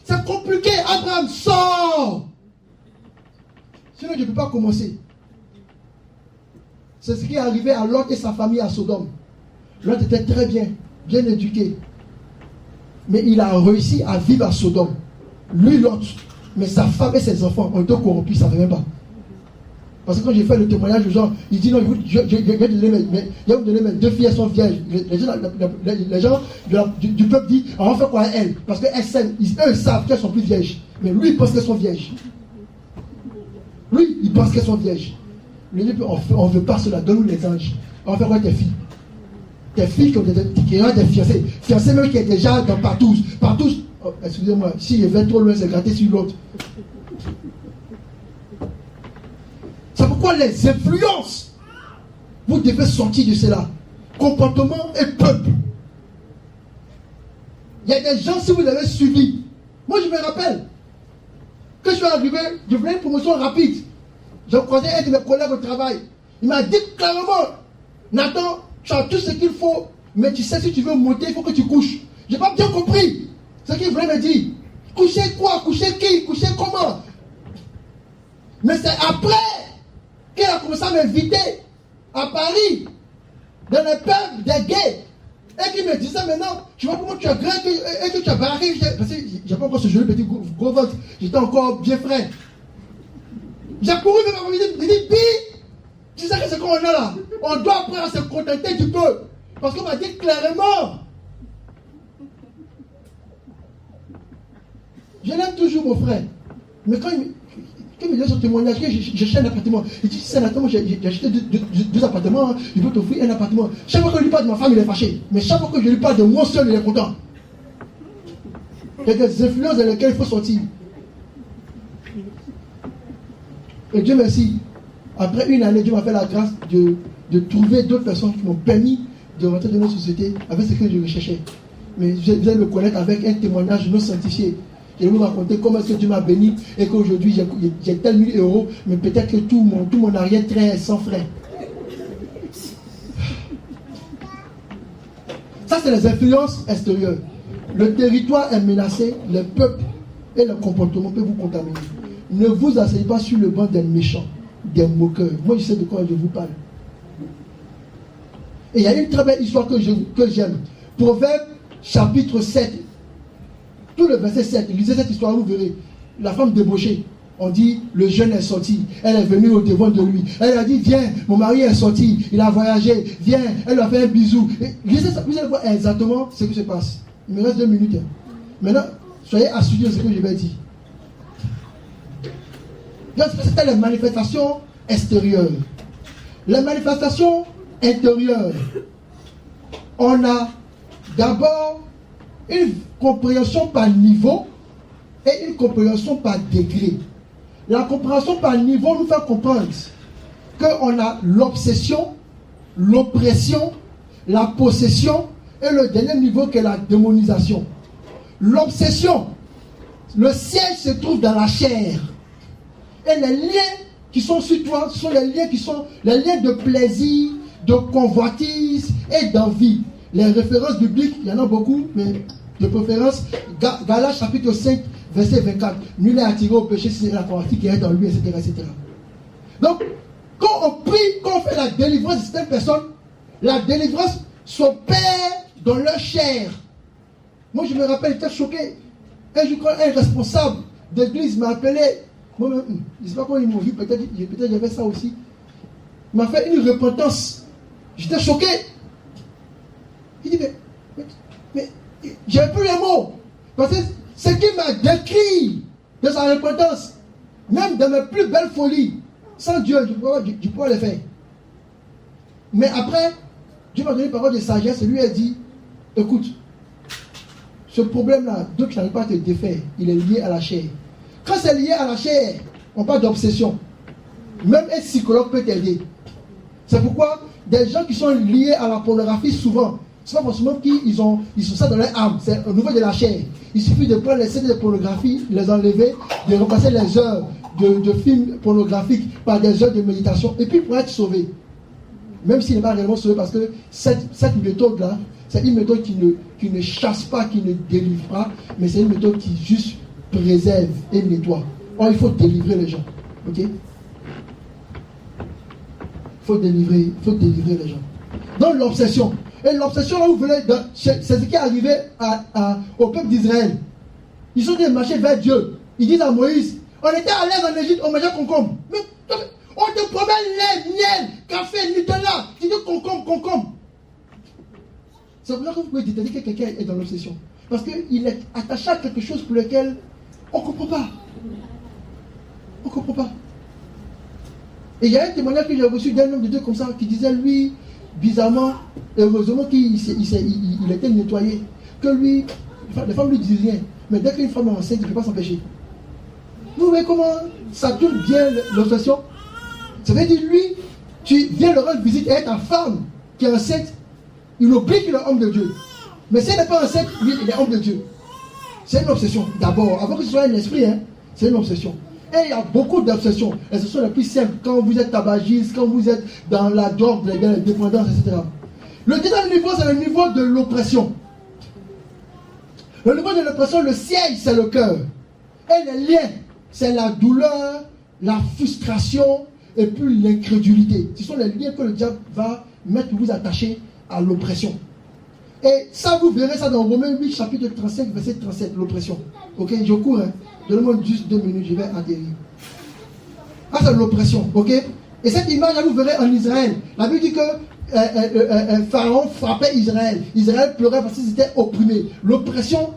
c'est compliqué. Abraham, sort. Sinon je ne peux pas commencer. C'est ce qui est arrivé à Lot et sa famille à Sodome. Lot était très bien éduqué. Mais il a réussi à vivre à Sodome. Lui, Lot, mais sa femme et ses enfants ont été corrompus, ça ne savait même pas. Parce que quand j'ai fait le témoignage aux gens, il dit non, je vais vous donner mes 2 filles, elles sont vierges. Les gens du peuple disent, on va faire quoi à elles? Parce qu'elles s'aiment, eux savent qu'elles sont plus vierges. Mais lui, il pense qu'elles sont vierges. Lui, il pense qu'elles sont vierges. Lui, on ne veut pas cela, donne-nous les anges. On va faire quoi tes filles? Tes filles qui ont des fiancés. Fiancés même qui est déjà dans Partouze. Partouze, oh, excusez-moi, si je vais trop loin, c'est gratter sur l'autre. C'est pourquoi les influences, vous devez sortir de cela. Comportement et peuple. Il y a des gens, si vous avez suivi. Moi, je me rappelle que je suis arrivé, je voulais une promotion rapide. J'ai croisé un de mes collègues au travail. Il m'a dit clairement, Nathan, tu as tout ce qu'il faut, mais tu sais, si tu veux monter, il faut que tu couches. Je n'ai pas bien compris ce qu'il voulait me dire. Coucher quoi? Coucher qui? Coucher comment? Mais c'est après qu'il a commencé à m'inviter à Paris. dans le peuple des gays. Et qui me disait maintenant, tu vois comment tu as grandi et que tu as barré. Parce que j'ai pas encore ce joli petit gros ventre. J'étais encore bien frais. J'ai couru vers ma famille, j'ai dit, tu sais que c'est qu'on a là. On doit apprendre à se contenter du peu. Parce qu'on m'a dit clairement. Je l'aime toujours, mon frère. Mais quand il me dit son témoignage, j'achète un appartement. Il dit, c'est un appartement, j'ai acheté deux appartements, je peux t'offrir un appartement. Chaque fois que je lui parle de ma femme, il est fâché. Mais chaque fois que je lui parle de moi seul, il est content. Il y a des influences dans lesquelles il faut sortir. Et Dieu merci, après une année, Dieu m'a fait la grâce de trouver d'autres personnes qui m'ont permis de rentrer dans notre société avec ce que je recherchais. Mais vous allez me connaître avec un témoignage non sanctifié. Je vais vous raconter comment est-ce que Dieu m'a béni et qu'aujourd'hui j'ai tel 1000 euros, mais peut-être que tout mon arrière-train est sans frais. Ça, c'est les influences extérieures. Le territoire est menacé, le peuple et le comportement peuvent vous contaminer. Ne vous asseyez pas sur le banc des méchants, des moqueurs. Moi, je sais de quoi je vous parle. Et il y a une très belle histoire que j'aime. Proverbe chapitre 7. Tout le verset 7. Lisez cette histoire, vous verrez. La femme débauchée. On dit, le jeune est sorti. Elle est venue au devant de lui. Elle a dit, viens, mon mari est sorti. Il a voyagé. Viens, elle lui a fait un bisou. Et lisez ça, vous allez voir exactement ce qui se passe. Il me reste 2 minutes. Maintenant, soyez assidus de ce que je vais dire. Donc, c'était les manifestations extérieures. Les manifestations intérieures. On a d'abord une compréhension par niveau et une compréhension par degré. La compréhension par niveau nous fait comprendre qu'on a l'obsession, l'oppression, la possession et le dernier niveau qui est la démonisation. L'obsession, le siège se trouve dans la chair. Et les liens qui sont sur toi, ce sont les liens qui sont les liens de plaisir, de convoitise et d'envie. Les références bibliques, il y en a beaucoup, mais de préférence, Galates chapitre 5, verset 24. Nul n'est attiré au péché si c'est la convoitise qui est dans lui, etc., etc. Donc, quand on prie, quand on fait la délivrance de certaines personnes, la délivrance s'opère dans leur chair. Moi, je me rappelle, j'étais choqué. Un jour, quand un responsable d'église m'a appelé, moi-même, je ne sais pas comment ils m'ont vu, peut-être j'avais ça aussi. Il m'a fait une repentance. J'étais choqué. Il dit, mais j'ai plus les mots. Parce que ce qui m'a décrit de sa repentance, même de mes plus belles folies, sans Dieu, je pourrais les faire. Mais après, Dieu m'a donné une parole de sagesse et lui a dit, écoute, ce problème-là, Dieu qui n'arrive pas à te défaire, il est lié à la chair. Quand c'est lié à la chair, on parle d'obsession. Même un psychologue peut t'aider. C'est pourquoi des gens qui sont liés à la pornographie, souvent, c'est pas forcément qu'ils sont ça dans leur âme, c'est au niveau de la chair. Il suffit de prendre les scènes de pornographie, les enlever, de remplacer les heures de films pornographiques par des heures de méditation, et puis pour être sauvé. Même s'il n'est pas réellement sauvé, parce que cette méthode-là, c'est une méthode qui ne chasse pas, qui ne délivre pas, mais c'est une méthode qui juste préserve et nettoie. Or, il faut délivrer les gens. Ok? Il faut délivrer les gens. Donc, l'obsession. Et l'obsession, là, vous voulez, c'est ce qui est arrivé au peuple d'Israël. Ils ont dit marcher vers Dieu. Ils disent à Moïse, on était à l'aise en Égypte, on mangeait concombre. Mais on te promet lait, miel, café, Nutella. Tu dis concombre. C'est pour ça que vous pouvez déterminer que quelqu'un est dans l'obsession. Parce qu'il est attaché à quelque chose pour lequel on ne comprend pas. On ne comprend pas. Et il y a un témoignage que j'ai reçu d'un homme de Dieu comme ça, qui disait, lui, bizarrement, heureusement qu'il était nettoyé, que lui, les femmes lui disent rien, mais dès qu'une femme est enceinte, il ne peut pas s'empêcher. Vous voyez comment ça tourne bien l'obsession? Ça veut dire, lui, tu viens le rendre visite et ta femme qui est enceinte, il oublie qu'il est homme de Dieu. Mais si elle n'est pas enceinte, lui, il est homme de Dieu. C'est une obsession, d'abord. Avant que ce soit un esprit, c'est une obsession. Et il y a beaucoup d'obsessions. Et ce sont les plus simples. Quand vous êtes tabagiste, quand vous êtes dans la drogue, dans la dépendance, etc. Le deuxième niveau, c'est le niveau de l'oppression. Le niveau de l'oppression, le siège, c'est le cœur. Et les liens, c'est la douleur, la frustration et puis l'incrédulité. Ce sont les liens que le diable va mettre vous attacher à l'oppression. Et ça, vous verrez ça dans Romains 8, chapitre 35, verset 37, l'oppression. Ok, je cours, hein. Donnez-moi juste 2 minutes, je vais atterrir. Ah, c'est l'oppression, ok. Et cette image, là, vous verrez en Israël. La Bible dit que Pharaon frappait Israël. Israël pleurait parce qu'ils étaient opprimés. L'oppression,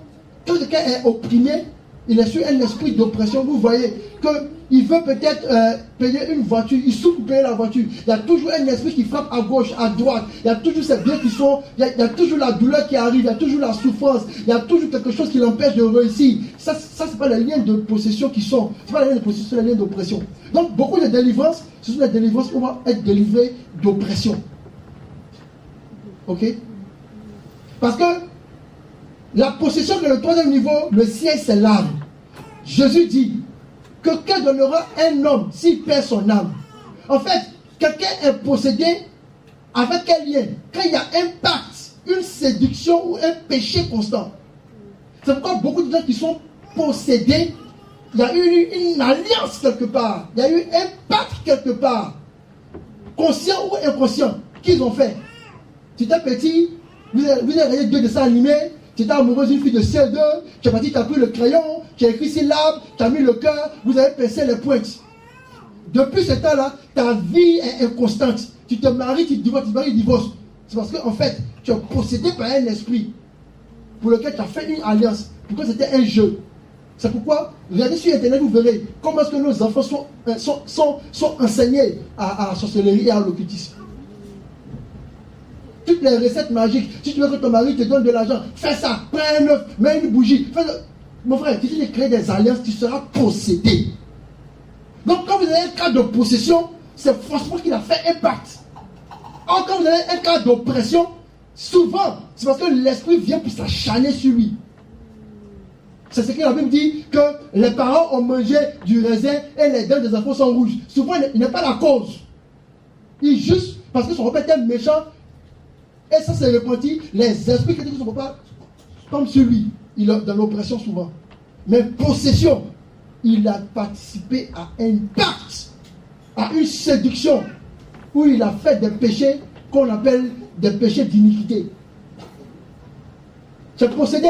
quand quelqu'un est opprimé, il est sur un esprit d'oppression. Vous voyez qu'il veut peut-être payer une voiture, il souffre pour payer la voiture. Il y a toujours un esprit qui frappe à gauche, à droite. Il y a toujours ces biens qui sont. Il y a toujours la douleur qui arrive, il y a toujours la souffrance, il y a toujours quelque chose qui l'empêche de réussir. Ça c'est pas les liens de possession qui sont. Ce n'est pas les liens de possession, c'est les liens d'oppression. Donc, beaucoup de délivrances, ce sont des délivrances où on va être délivré d'oppression. Ok? Parce que la possession de le 3e niveau, le ciel, c'est l'âme. Jésus dit que donnera un homme s'il perd son âme? En fait, quelqu'un est possédé avec quel lien? Quand il y a un pacte, une séduction ou un péché constant. C'est pourquoi beaucoup de gens qui sont possédés, il y a eu une alliance quelque part. Il y a eu un pacte quelque part. Conscient ou inconscient. Qu'ils ont fait? Tu étais petit, vous avez regardé 2 dessins animés, tu étais amoureuse d'une fille de CE2, tu es parti, tu as pris le crayon, tu as écrit syllabes, tu as mis le cœur, vous avez pincé les pointes. Depuis ce temps-là, ta vie est inconstante. Tu te maries, tu divorces. C'est parce qu'en fait, tu es possédé par un esprit pour lequel tu as fait une alliance. Pourquoi c'était un jeu. C'est pourquoi, regardez sur Internet, vous verrez comment est-ce que nos enfants sont enseignés à la sorcellerie et à l'occultisme. Toutes les recettes magiques, si tu veux que ton mari te donne de l'argent, fais ça, prends un œuf, mets une bougie. Mon frère, si tu crées des alliances, tu seras possédé. Donc quand vous avez un cas de possession, c'est forcément qu'il a fait un pacte. Or, quand vous avez un cas d'oppression, souvent, c'est parce que l'esprit vient pour s'acharner sur lui. C'est ce que la Bible dit, que les parents ont mangé du raisin et les dents des enfants sont rouges. Souvent, il n'est pas la cause. Il juste, parce que son papa était méchant, et ça s'est repenti, les esprits qui étaient sur son papa tombent sur lui. Il est dans l'oppression souvent. Mais possession, il a participé à un pacte, à une séduction, où il a fait des péchés qu'on appelle des péchés d'iniquité. C'est possédé,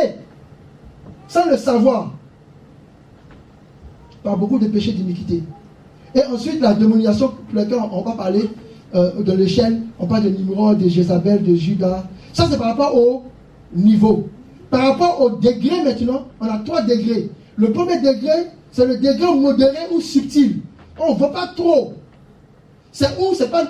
sans le savoir, par beaucoup de péchés d'iniquité. Et ensuite, la démonisation, pour laquelle on va parler de l'échelle, on parle de Nimrod, de Jézabel, de Judas. Ça, c'est par rapport au niveau. Par rapport au degré maintenant, on a 3 degrés. Le premier degré, c'est le degré modéré ou subtil. On ne voit pas trop. C'est où, c'est pas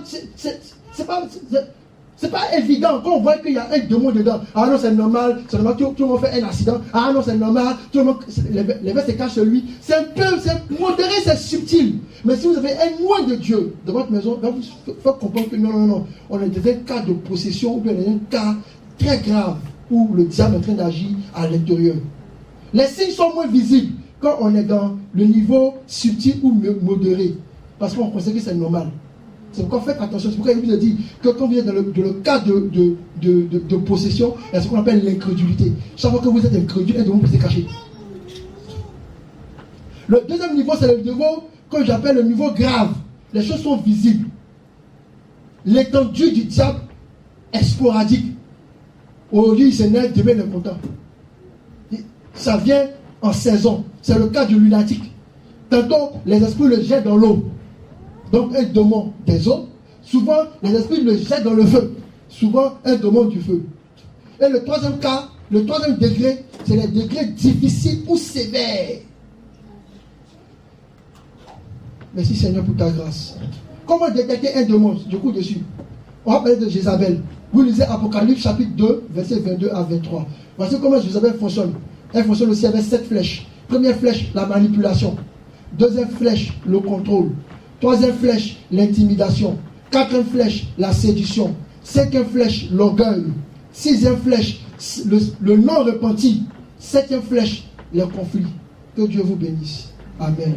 évident. Quand on voit qu'il y a un démon dedans, ah non, c'est normal, tout le monde fait un accident, ah non, c'est normal, tout le monde, les verres se cachent sur lui. C'est un peu, c'est modéré, c'est subtil. Mais si vous avez un loin de Dieu dans votre maison, il faut comprendre que non, on est dans un cas de possession ou bien dans un cas très grave où le diable est en train d'agir à l'intérieur. Les signes sont moins visibles quand on est dans le niveau subtil ou modéré, parce qu'on considère que c'est normal. C'est pourquoi faites attention. C'est pourquoi il vous a dit que quand vous êtes dans le cas de possession, il y a ce qu'on appelle l'incrédulité. Chaque fois que vous êtes incrédule, un démon peut se cacher. Le deuxième niveau, c'est le niveau que j'appelle le niveau grave. Les choses sont visibles. L'étendue du diable est sporadique. Aujourd'hui, il s'énerve, demain, il est content. Ça vient en saison. C'est le cas du lunatique. Tantôt, les esprits le jettent dans l'eau. Donc un démon des eaux, souvent les esprits le jettent dans le feu. Souvent un démon du feu. Et le troisième cas, le troisième degré, c'est les degrés difficiles ou sévères. Merci Seigneur pour ta grâce. Comment détecter un démon? Je cours dessus. On va parler de Jézabel. Vous lisez Apocalypse chapitre 2, versets 22 à 23. Voici comment Jézabel fonctionne. Elle fonctionne aussi avec 7 flèches. Première flèche, la manipulation. Deuxième flèche, le contrôle. Troisième flèche, l'intimidation. Quatrième flèche, la séduction. Cinquième flèche, l'orgueil. Sixième flèche, le non-repenti. Septième flèche, le conflit. Que Dieu vous bénisse. Amen.